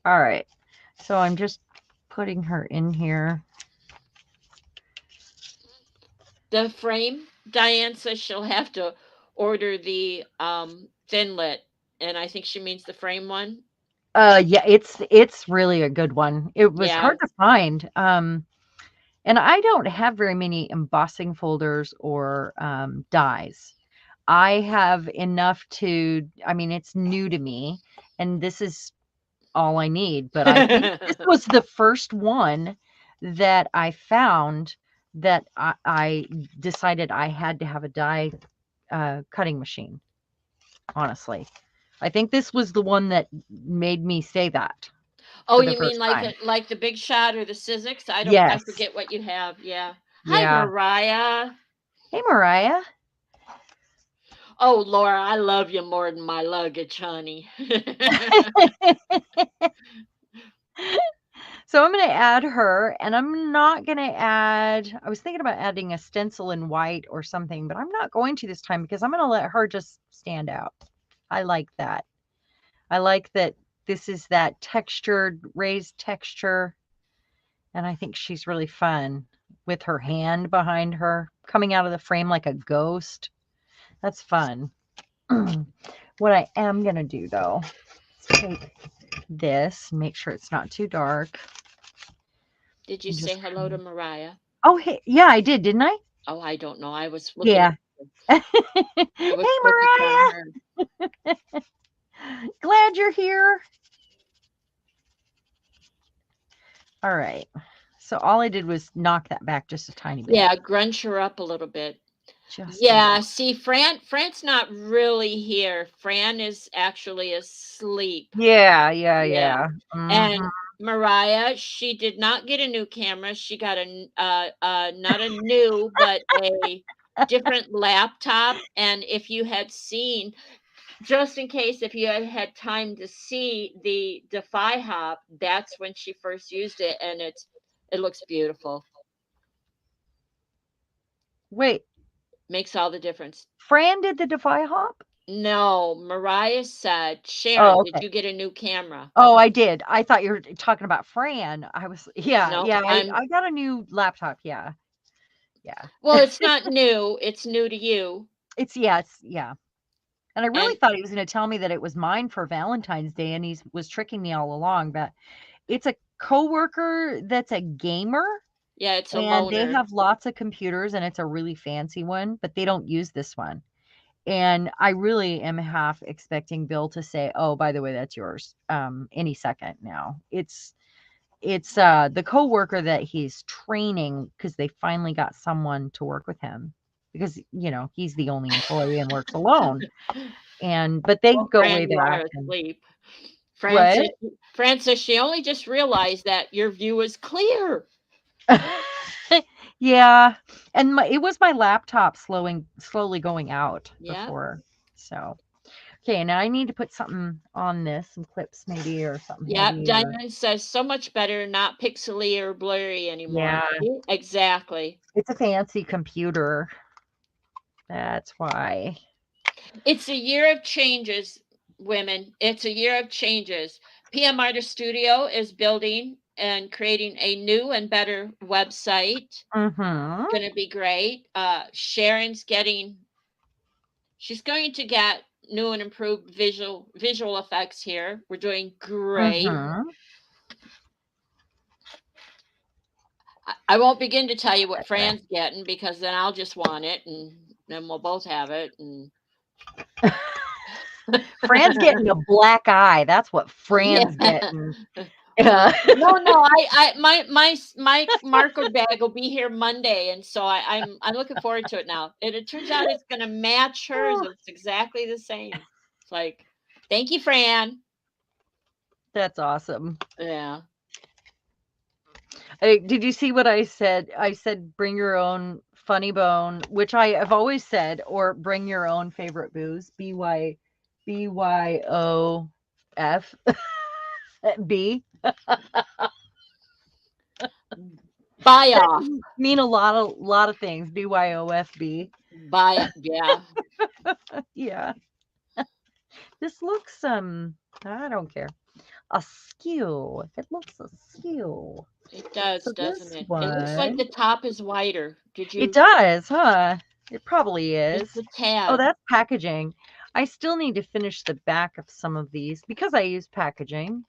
All right. So I'm just putting her in here. The frame, Diane says she'll have to order the Thinlit, and I think she means the frame one. Yeah, it's really a good one. It was hard to find. And I don't have very many embossing folders or dies. I have enough I mean, it's new to me, and this is all I need. But I think this was the first one that I found that I decided I had to have a die cutting machine. Honestly, I think this was the one that made me say that. Oh, you mean like the Big Shot or the Sizzix? I forget what you have. Yeah. Hi, Mariah. Hey, Mariah. Oh, Laura, I love you more than my luggage, honey. So I'm going to add her, and I'm not going to add, I was thinking about adding a stencil in white or something, but I'm not going to this time because I'm going to let her just stand out. I like that. I like that this is that textured, raised texture, and I think she's really fun with her hand behind her, coming out of the frame like a ghost. That's fun. What I am going to do, though, is take this, make sure it's not too dark. Did you say hello to Mariah? Oh, hey, yeah, I did, didn't I? Oh, I don't know. I was looking. Yeah. Hey, Mariah. Glad you're here. All right. So all I did was knock that back just a tiny bit. Yeah, grunge her up a little bit. See, Fran's not really here. Fran is actually asleep. Yeah. Mm-hmm. And Mariah, she did not get a new camera. She got not a new, but a different laptop. And if you had seen, just in case, if you had time to see the Defy Hop, that's when she first used it, and it looks beautiful. Wait. Makes all the difference. Fran did the Defy Hop? No, Mariah said, Sharon, did you get a new camera? Oh, I did. I thought you were talking about Fran. I was, No, I got a new laptop. Yeah. Well, it's not new. It's new to you. Yeah. And I really thought he was going to tell me that it was mine for Valentine's Day, and he was tricking me all along. But it's a coworker that's a gamer. Yeah, it's a loaner. They have lots of computers, and it's a really fancy one, but they don't use this one. And I really am half expecting Bill to say, "Oh, by the way, that's yours," any second now. It's the coworker that he's training because they finally got someone to work with him because he's the only employee and works alone. But they go way back. Fran says she only just realized that your view is clear. Yeah, and it was my laptop slowly going out before. So, okay, now I need to put something on this, some clips maybe, or something Yep, heavy. Or, Diane says so much better, not pixely or blurry anymore. yeah, See? Exactly. it's a fancy computer. That's why. It's a year of changes, women. It's a year of changes. PM Artist Studio is building and creating a new and better website. Mm-hmm. Going to be great. Sharon's she's going to get new and improved visual effects here. We're doing great. Mm-hmm. I won't begin to tell you what Fran's getting because then I'll just want it and then we'll both have it. And Fran's getting a black eye. That's what Fran's yeah. getting. Yeah. No. My marker bag will be here Monday, and so I'm looking forward to it now. And it turns out it's going to match hers. It's exactly the same. It's like, thank you, Fran. That's awesome. Yeah. Did you see what I said? I said bring your own funny bone, which I have always said, or bring your own favorite booze. BYOF B. Buy off. Mean a lot of things. BYOFB. Buy it. Yeah. Yeah. This looks I don't care. Askew. It looks askew. It does, So doesn't this it? It looks like one. the top is wider. Did you? It does, huh? It probably Just is. a Oh, tad. that's packaging. I still need to finish the back of some of these because I use packaging.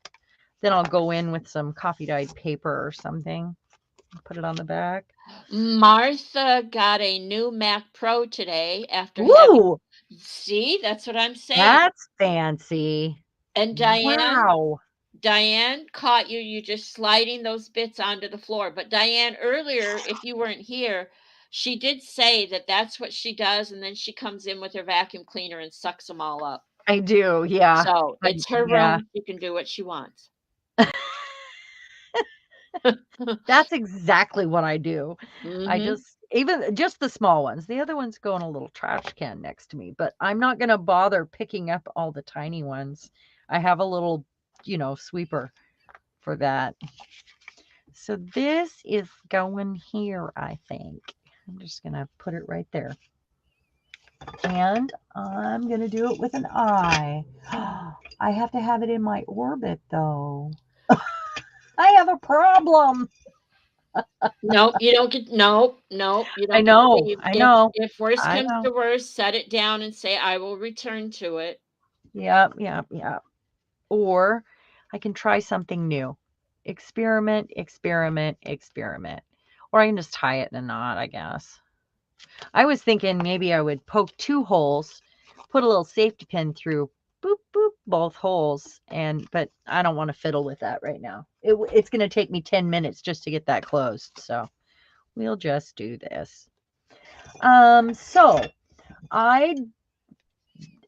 Then I'll go in with some coffee dyed paper or something. Put it on the back. Martha got a new Mac Pro today after having. Woo! See, that's what I'm saying. That's fancy. And Wow. Diane caught you. You just sliding those bits onto the floor. But Diane, earlier, if you weren't here, she did say that that's what she does, and then she comes in with her vacuum cleaner and sucks them all up. I do, yeah. So it's her Yeah. room. She can do what she wants. That's exactly what I do. I Mhm. just the small ones. The other ones go in a little trash can next to me, but I'm not going to bother picking up all the tiny ones. I have a little, sweeper for that. So this is going here, I think. I'm just going to put it right there. And I'm going to do it with an eye. I have to have it in my orbit, though. I have a problem. No, you don't get no. You don't I get to know. leave. I know. If worst I comes know. to worst, set it down and say, I will return to it. Yep. Or I can try something new. Experiment. Or I can just tie it in a knot, I guess. I was thinking maybe I would poke 2 holes, put a little safety pin through, boop, boop, both holes. But I don't want to fiddle with that right now. It's going to take me 10 minutes just to get that closed. So we'll just do this. So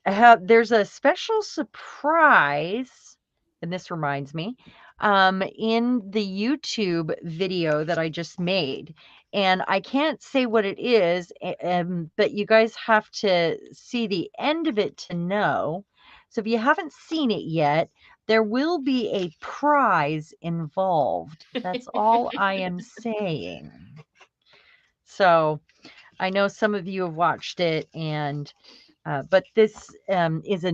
there's a special surprise, and this reminds me, in the YouTube video that I just made. And I can't say what it is, but you guys have to see the end of it to know. So if you haven't seen it yet, there will be a prize involved. That's all I am saying. So I know some of you have watched it, but this is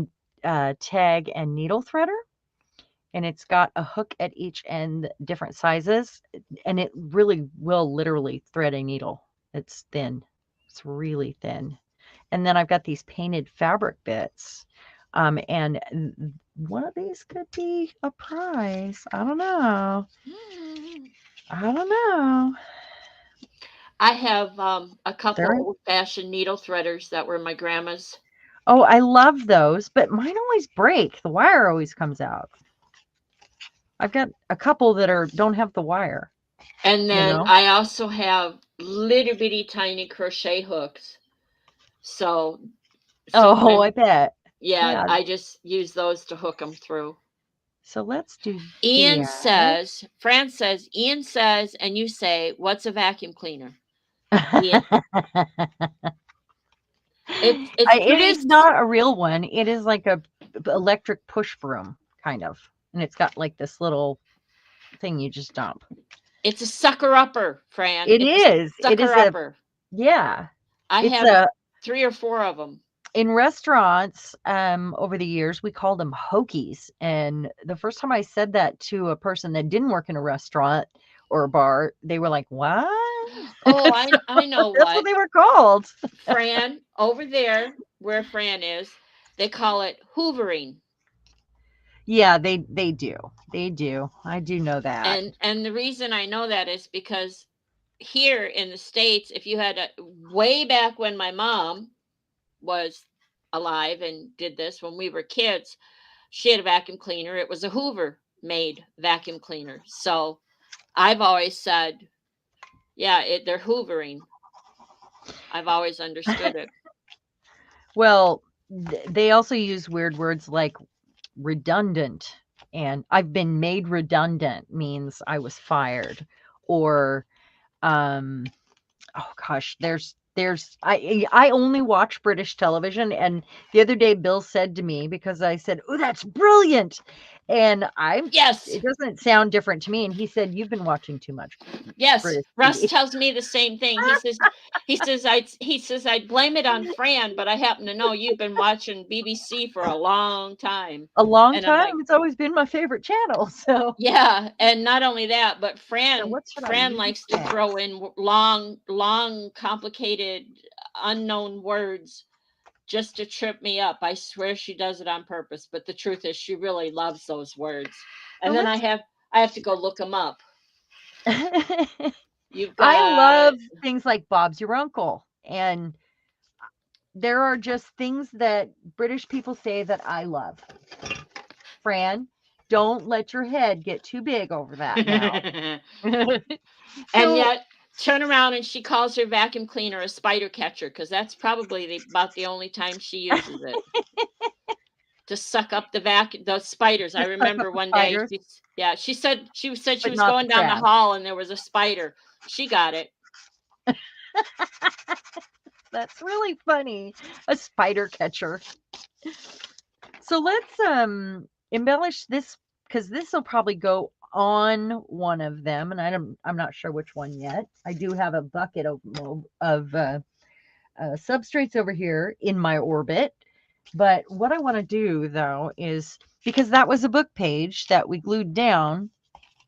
a tag and needle threader, and it's got a hook at each end, different sizes, and it really will literally thread a needle. It's thin. It's really thin. And then I've got these painted fabric bits. And one of these could be a prize. I don't know. I have a couple old-fashioned needle threaders that were my grandma's. Oh, I love those, but mine always break. The wire always comes out. I've got a couple that don't have the wire. And then I also have little bitty tiny crochet hooks. So I bet. Yeah, I just use those to hook them through. So let's do Fran says, Ian says, and you say, what's a vacuum cleaner? Ian. It's It pretty. is not a real one. It is like a electric push broom, kind of. And it's got like this little thing you just dump. It's a sucker upper, Fran. It It's a is. It sucker is a, upper. yeah. I It's have a, 3 or 4 of them. in restaurants, over the years, we called them hokies. And the first time I said that to a person that didn't work in a restaurant or a bar, they were like, "What?" Oh, So I know that's what what. they were called. Fran, over there where Fran is, they call it hoovering. Yeah, they do. They do. I do know that. And the reason I know that is because here in the States, if you had a way back when my mom was alive and did this when we were kids, she had a vacuum cleaner. It was a Hoover made vacuum cleaner. So I've always said, yeah, they're hoovering. I've always understood it. Well, they also use weird words like redundant, and I've been made redundant means I was fired, or um oh gosh, I only watch British television, and the other day Bill said to me, because I said, "Oh, that's brilliant," and Yes. it doesn't sound different to me, and he said, "You've been watching too much Yes, British Russ TV." tells me the same thing. He says I'd blame it on Fran, but I happen to know you've been watching BBC for a long time. A long And I'm time. like, It's always been my favorite channel. So, yeah, and not only that, but so what should I Fran use likes to next? throw in long, complicated, unknown words just to trip me up. I swear she does it on purpose, but the truth is she really loves those words. So And then let's I have to go look them up. You've I got love things like Bob's Your Uncle, and there are just things that British people say that I love. Fran, don't let your head get too big over that now. and So, yet turn around and she calls her vacuum cleaner a spider catcher because that's probably about the only time she uses it to suck up the spiders. I just suck up remember the one day spiders, she said she but was not the going down the crab. hall and there was a spider. She got it. That's really funny. A spider catcher. So let's embellish this, because this will probably go on one of them, and I'm not sure which one yet. I do have a bucket of substrates over here in my orbit. But what I want to do though is, because that was a book page that we glued down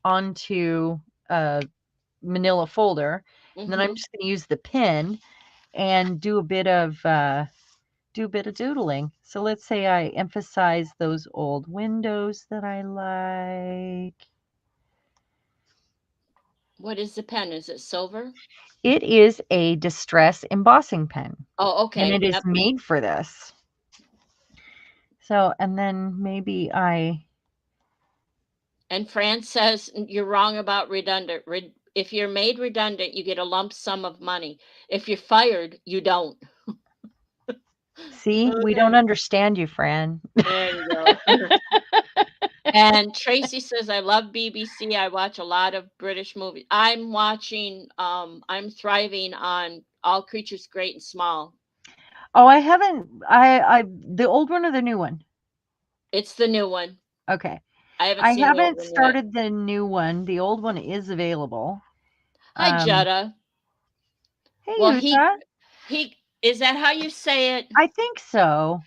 onto a manila folder, and then I'm Hmm. just going to use the pen and do a bit of doodling. So let's say I emphasize those old windows that I like. What is the pen? Is it silver? It is a distress embossing pen, Oh, and okay. it is Yep. made for this. So, and then maybe And Fran says you're wrong about redundant. If you're made redundant, you get a lump sum of money. If you're fired, you don't. see, we don't understand you, Fran. There you go. And Tracy says, I love BBC. I watch a lot of British movies. I'm thriving on All Creatures Great and Small. Oh, I haven't. I the old one or the new one? It's the new one. Okay. I haven't I seen the old haven't one yet. started the new one. The old one is available. Hi, Um, Jetta. hey, Well, Yuta. he, is that how you say it? I think so.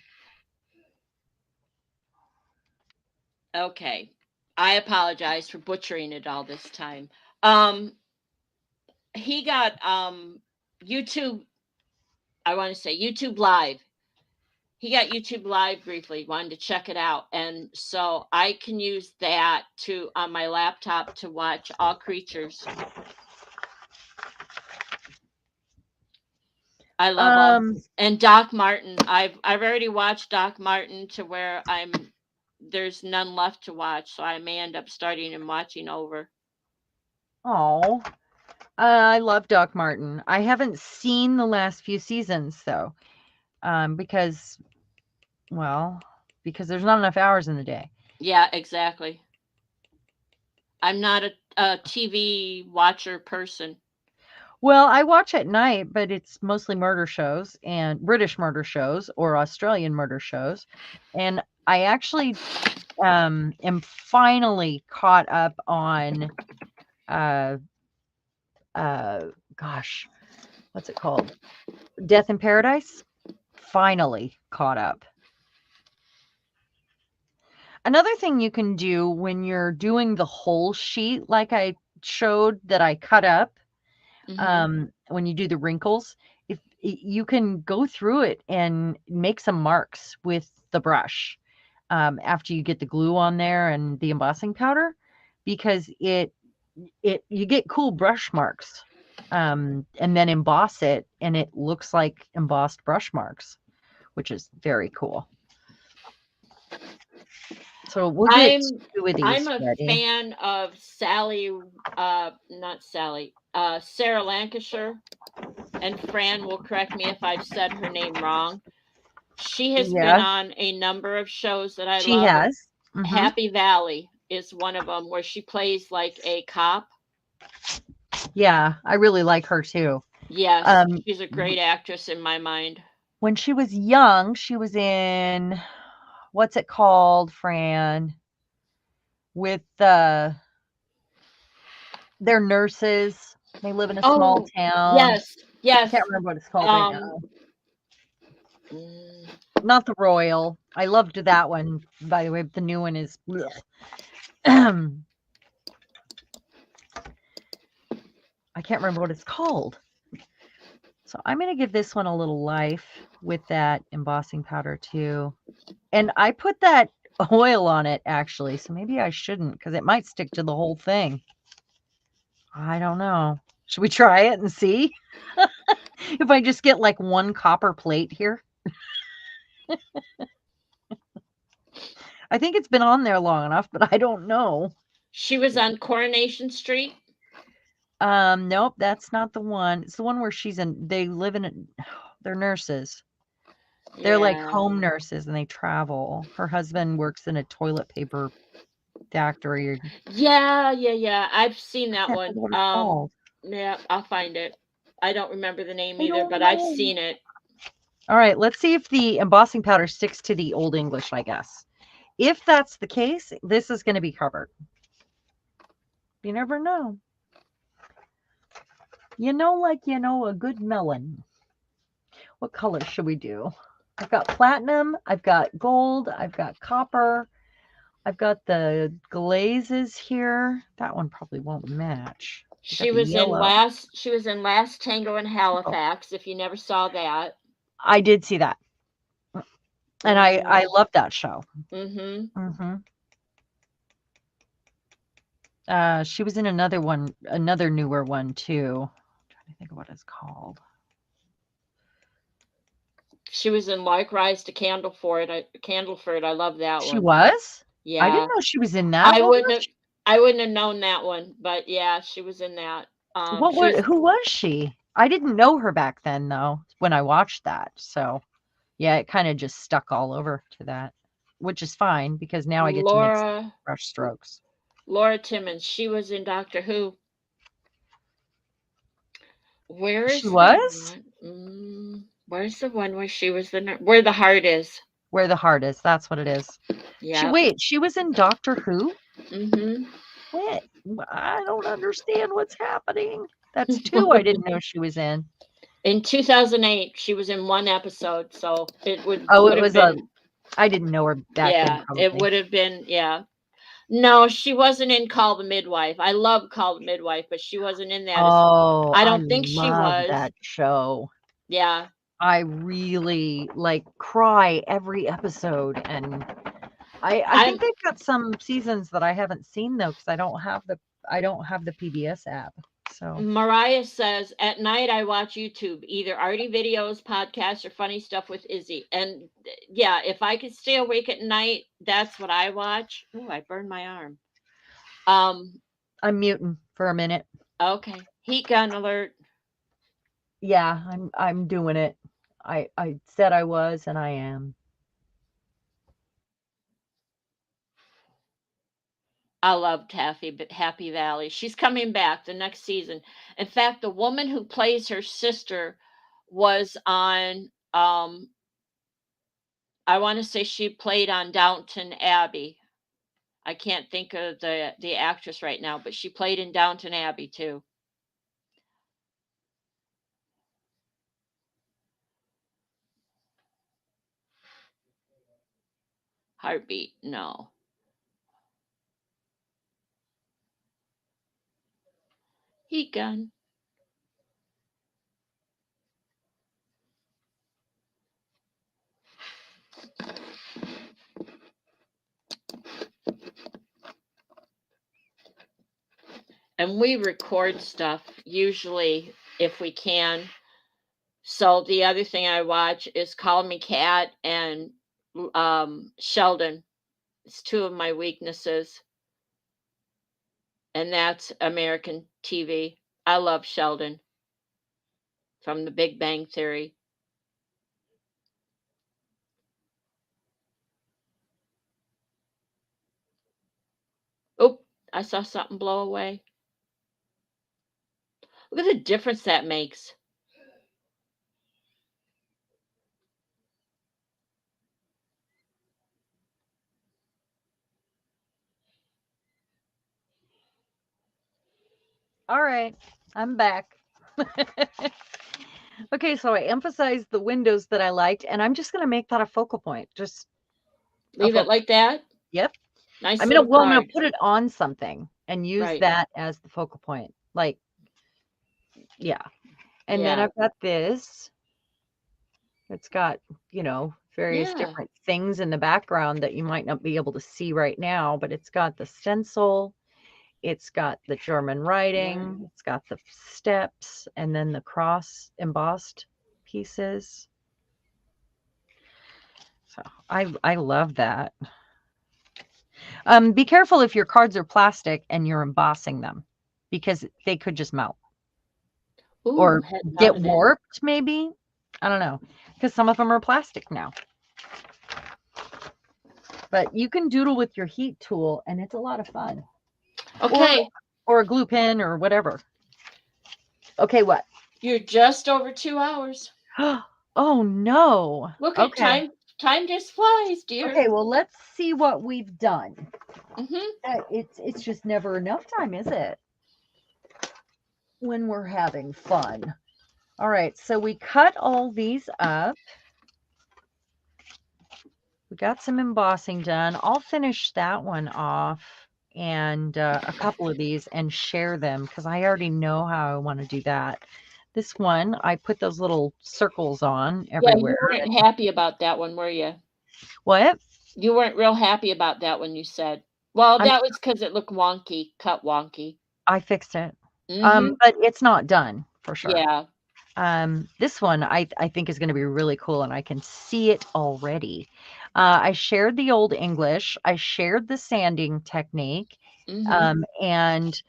Okay. I apologize for butchering it all this time. Um, he got YouTube, I want to say YouTube Live. He got YouTube Live briefly, wanted to check it out. And so I can use that to on my laptop to watch All Creatures. I love all and Doc Martin. I've already watched Doc Martin to where there's none left to watch, so I may end up starting and watching over. Oh, I love Doc Martin. I haven't seen the last few seasons though, because, well, because there's not enough hours in the day. Yeah, exactly. I'm not a TV watcher person. Well, I watch at night, but it's mostly murder shows and British murder shows or Australian murder shows. And I actually am finally caught up on uh uh gosh, what's it called? Death in Paradise. Finally caught up. Another thing you can do when you're doing the whole sheet, like I showed that I cut up, Hmm. when you do the wrinkles, if you can go through it and make some marks with the brush, after you get the glue on there and the embossing powder, because it you get cool brush marks, and then emboss it, and it looks like embossed brush marks, which is very cool. So we'll get I'm two of I'm these a ready. fan of Sally, not Sally, Sarah Lancashire, and Fran will correct me if I've said her name wrong. She has been Yes, on a number of shows that I she love. has. Hmm. Happy Valley is one of them where she plays like a cop. Yeah, I really like her too. Yes, Um, she's a great actress in my mind. when she was young, she was in what's it called, Fran? With they're nurses. They live in a small Oh, town. yes, I can't yes. remember what it's called right Um, now. mm, Not the Royal. I loved that one, by the way. But the new one is. Blech. I can't remember what it's called. So I'm going to give this one a little life with that embossing powder too. And I put that oil on it actually, so maybe I shouldn't because it might stick to the whole thing. I don't know. Should we try it and see if I just get like one copper plate here? I think it's been on there long enough, but I don't know. she was on Coronation Street. Nope, that's not the one. It's the one where they live in they're nurses. They're like Yeah. home nurses and they travel. Her husband works in a toilet paper factory. Yeah, yeah, yeah. I've seen I that can't one. remember what it's called. Yeah, I'll find it. I don't remember the name I either, don't but I've know. seen it. All right, let's see if the embossing powder sticks to the Old English, I guess. If that's the case, this is going to be covered. You never know. Like a good melon. What color should we do? I've got platinum, I've got gold, I've got copper, I've got the glazes here. That one probably won't match. I got the yellow. She was in Last Tango in Oh, Halifax, if you never saw that. I did see that. And I Mm, love that show. mm-hmm. Hmm. She was in another one, another newer one too. I'm trying to think of what it's called. She was in Like Rise to Candleford. I love that She one. was? I didn't Yeah. know she was in that. I What wouldn't was have I wouldn't have known that one, but yeah, she was in that. She was who was she? I didn't know her back then though when I watched that. So, yeah, it kind of just stuck all over to that, which is fine because now I get to mix Laura brush strokes. Laura Timmons. She was in Doctor Who. Where She is the was? one? Where's the one where she was where the heart is? Where the Heart Is. That's what it is. Yep. She was in Doctor Who? Mhm. What? I don't understand what's happening. That's two I didn't know she was in. In 2008, she was in one episode, so it Oh, would it have was been, I didn't know her back then yeah, it probably. would have been, yeah. No, she wasn't in Call the Midwife. I love Call the Midwife, but she wasn't in that. Oh, I I don't think she love was. that show. Yeah. I really like cry every episode, and I think I'm they've got some seasons that I haven't seen though because I don't have the PBS app. So Mariah says, at night I watch YouTube, either arty videos, podcasts, or funny stuff with Izzy. And yeah, if I could stay awake at night, that's what I watch. Oh, I burned my arm. Um, I'm muting for a minute. okay. Heat gun alert. Yeah, I'm doing it. I said I was, and I am. I loved Happy Valley. She's coming back the next season. In fact, the woman who plays her sister was on, I want to say she played on Downton Abbey. I can't think of the actress right now, but she played in Downton Abbey too. Heartbeat, no. Heat gun. And we record stuff usually if we can. So the other thing I watch is Call Me Cat and Sheldon. It's two of my weaknesses, and that's American TV. I love Sheldon from The Big Bang Theory. Oh, I saw something blow away. Look at the difference that makes. All right, I'm back. Okay, so I emphasized the windows that I liked, and I'm just going to make that a focal point. Just Leave it like that. Yep. Nice I'm little gonna card. put it on something and use Right. that as the focal point. Like, yeah. And then Yeah. I've got this. It's got, various Yeah. different things in the background that you might not be able to see right now, but it's got the stencil, it's got the German writing, it's got the steps, and then the cross embossed pieces. So I love that. Be careful if your cards are plastic and you're embossing them, because they could just melt. Ooh, Or hadn't thought get of that. warped, maybe. I don't know, because some of them are plastic now. But you can doodle with your heat tool, and it's a lot of fun. Okay. Or a glue pen or whatever. Okay, what? You're just over 2 hours. Oh no. Look at Okay. Time just flies, dear. Okay, well, let's see what we've done. Mm-hmm. It's just never enough time, is it? When we're having fun. All right, so we cut all these up. We got some embossing done. I'll finish that one off and a couple of these and share them because I already know how I want to do that. This one, I put those little circles on everywhere. Yeah, you weren't happy about that one, were you? What? You weren't real happy about that one, you said. Well, that was because it looked wonky, cut wonky. I fixed it. Mm-hmm. But it's not done for sure. Yeah. This one I think is going to be really cool, and I can see it already. I shared the Old English. I shared the sanding technique, and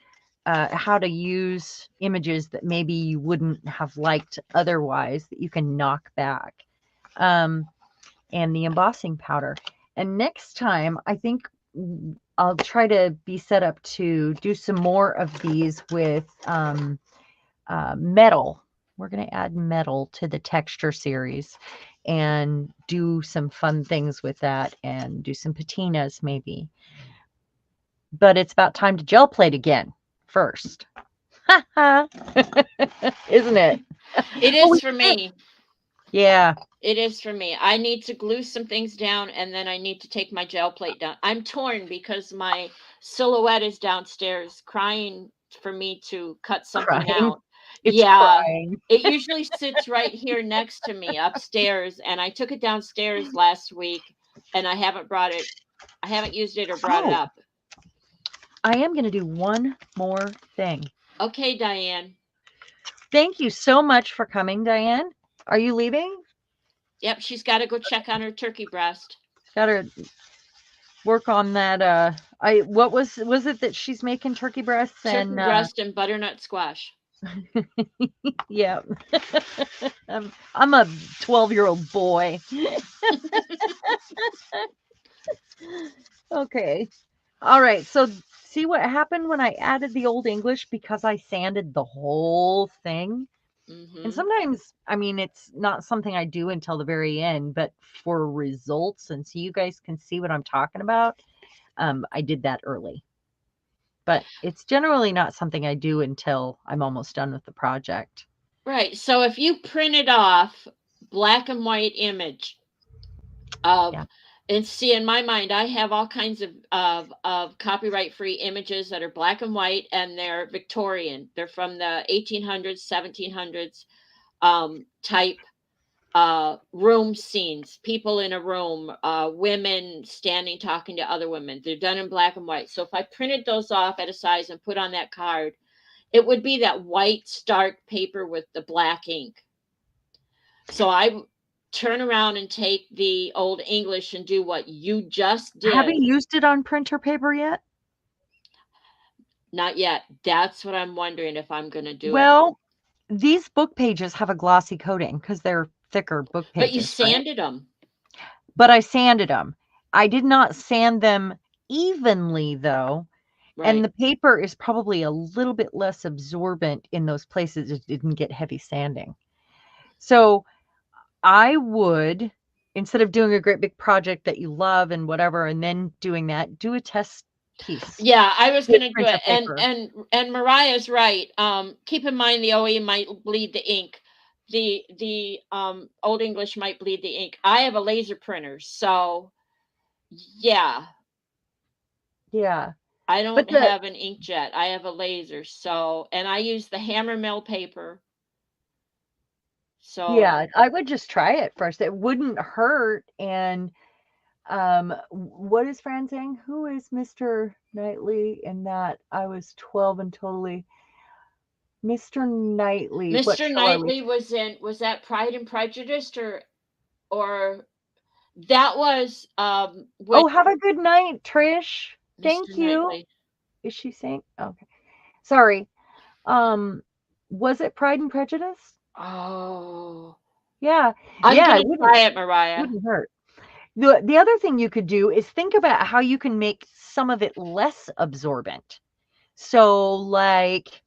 how to use images that maybe you wouldn't have liked otherwise that you can knock back, and the embossing powder. And next time, I think I'll try to be set up to do some more of these with metal. We're going to add metal to the texture series and do some fun things with that and do some patinas maybe. But it's about time to gel plate again first. Isn't it? It is for me. Yeah. It is for me. I need to glue some things down, and then I need to take my gel plate down. I'm torn because my silhouette is downstairs crying for me to cut something out. It's Yeah. crying. It usually sits right here next to me upstairs, and I took it downstairs last week, and I haven't used it or brought it up. I am going to do one more thing. Okay, Diane. Thank you so much for coming, Diane. Are you leaving? Yep, she's got to go check on her turkey breast. Got to work on that. What was it that she's making? Turkey breasts turkey breast and butternut squash. Yeah. I'm a 12-year-old boy. Okay. All right. So see what happened when I added the Old English because I sanded the whole thing. And sometimes, I mean, it's not something I do until the very end, but for results and so you guys can see what I'm talking about, I did that early. But it's generally not something I do until I'm almost done with the project. Right. So if you printed off black and white image of, Yeah. and see, in my mind, I have all kinds of copyright free images that are black and white, and they're Victorian. They're from the 1800s, 1700s type room scenes, people in a room, women standing talking to other women. They're done in black and white. So if I printed those off at a size and put on that card, it would be that white stark paper with the black ink. So I turn around and take the Old English and do what you just Have did. you used it on printer paper yet? Not yet. That's what I'm wondering if I'm going to do it. Well, these book pages have a glossy coating because they're thicker book But you pages, right? sanded them. But I sanded them. I did not sand them evenly, though. And Right. the paper is probably a little bit less absorbent in those places it didn't get heavy sanding. So I would, instead of doing a great big project that you love and whatever, and then doing that, do a test piece. Yeah, I was With going to do printer it. paper. And Mariah's right. Keep in mind the OE might bleed the ink. The Old English might bleed the ink. I have a laser printer, so yeah, Yeah. I But don't the have an inkjet. I have a laser. So, and I use the hammer mill paper. So, yeah, I would just try it first. It wouldn't hurt. And what is Fran saying? Who is Mr. Knightley in that I was 12 and totally Mr. Knightley? What Mr. show are we? Knightley was that Pride and Prejudice, or that was when Oh, have a good night, Trish. Mr. Thank you. Knightley. Is she saying? Okay. Sorry. Um, was it Pride and Prejudice? Oh, Yeah. I'm Yeah, gonna it try it, Mariah. wouldn't hurt. The other thing you could do is think about how you can make some of it less absorbent. So like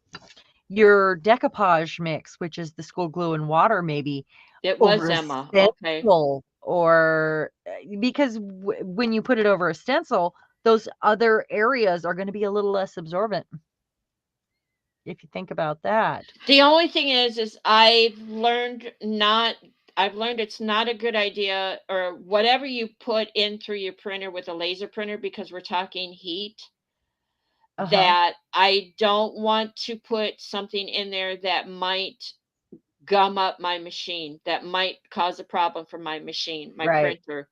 your decoupage mix, which is the school glue and water, maybe It was over a Emma. Okay. stencil, or because when you put it over a stencil, those other areas are going to be a little less absorbent. If you think about that. The only thing is I've learned it's not a good idea, or whatever you put in through your printer with a laser printer, because we're talking heat, Uh-huh. that I don't want to put something in there that might gum up my machine, that might cause a problem for my machine, my Right. printer.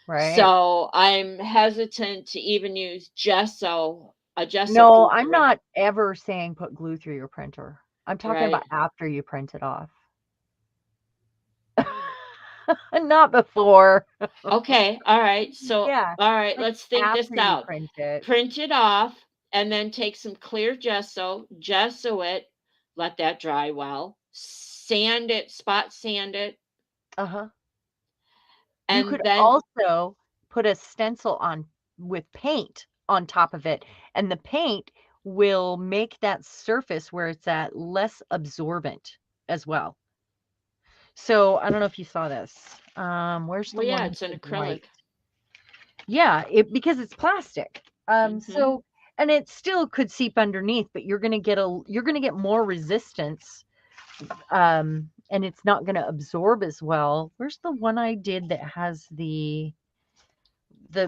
Right. So I'm hesitant to even use gesso, a gesso No, piece I'm of it. not ever saying put glue through your printer. I'm talking Right. about after you print it off. Not before. Okay. All right. So, Yeah, all right, like let's think this after you out. print it. Print it off and then take some clear gesso it, let that dry well, sand it, spot sand it, Uh-huh. You and could then also put a stencil on with paint on top of it, and the paint will make that surface where it's at less absorbent as well. So I don't know if you saw this. Where's the well, yeah, one with it's an the acrylic. white? Yeah, because it's plastic. Hmm. And it still could seep underneath, but you're gonna get more resistance. And it's not gonna absorb as well. Where's the one I did that has the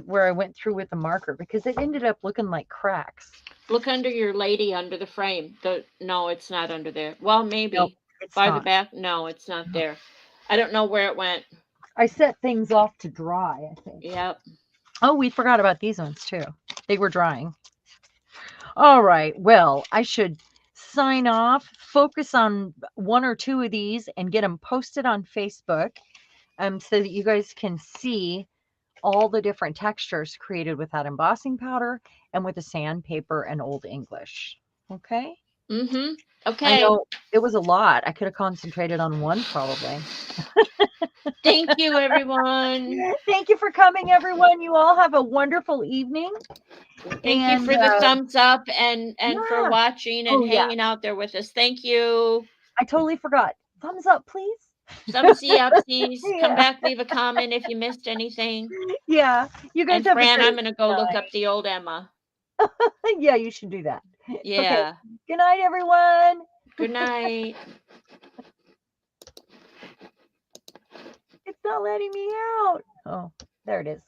where I went through with the marker, because it ended up looking like cracks. Look under your lady under the frame. No, it's not under there. Well, Nope, maybe it's farther not. back. No, it's not No. there. I don't know where it went. I set things off to dry, I think. Yep. Oh, we forgot about these ones too. They were drying. All right. Well, I should sign off, focus on one or two of these and get them posted on Facebook, so that you guys can see all the different textures created with that embossing powder and with the sandpaper and Old English. Okay. Mm-hmm. I Okay. know it was a lot. I could have concentrated on one probably. Thank you, everyone. Thank you for coming, everyone. You all have a wonderful evening. Thank you And for the thumbs up and for yeah. watching and Oh, yeah. hanging out there with us. Thank you. I totally forgot. Thumbs up, please. Thumbsy upsies. Come Yeah. back, leave a comment if you missed anything. Yeah. You guys And have a Fran, I'm great going to go look night. up the old Emma. Yeah, you should do that. Okay. Yeah. Good night, everyone. Good night. It's not letting me out. Oh, there it is.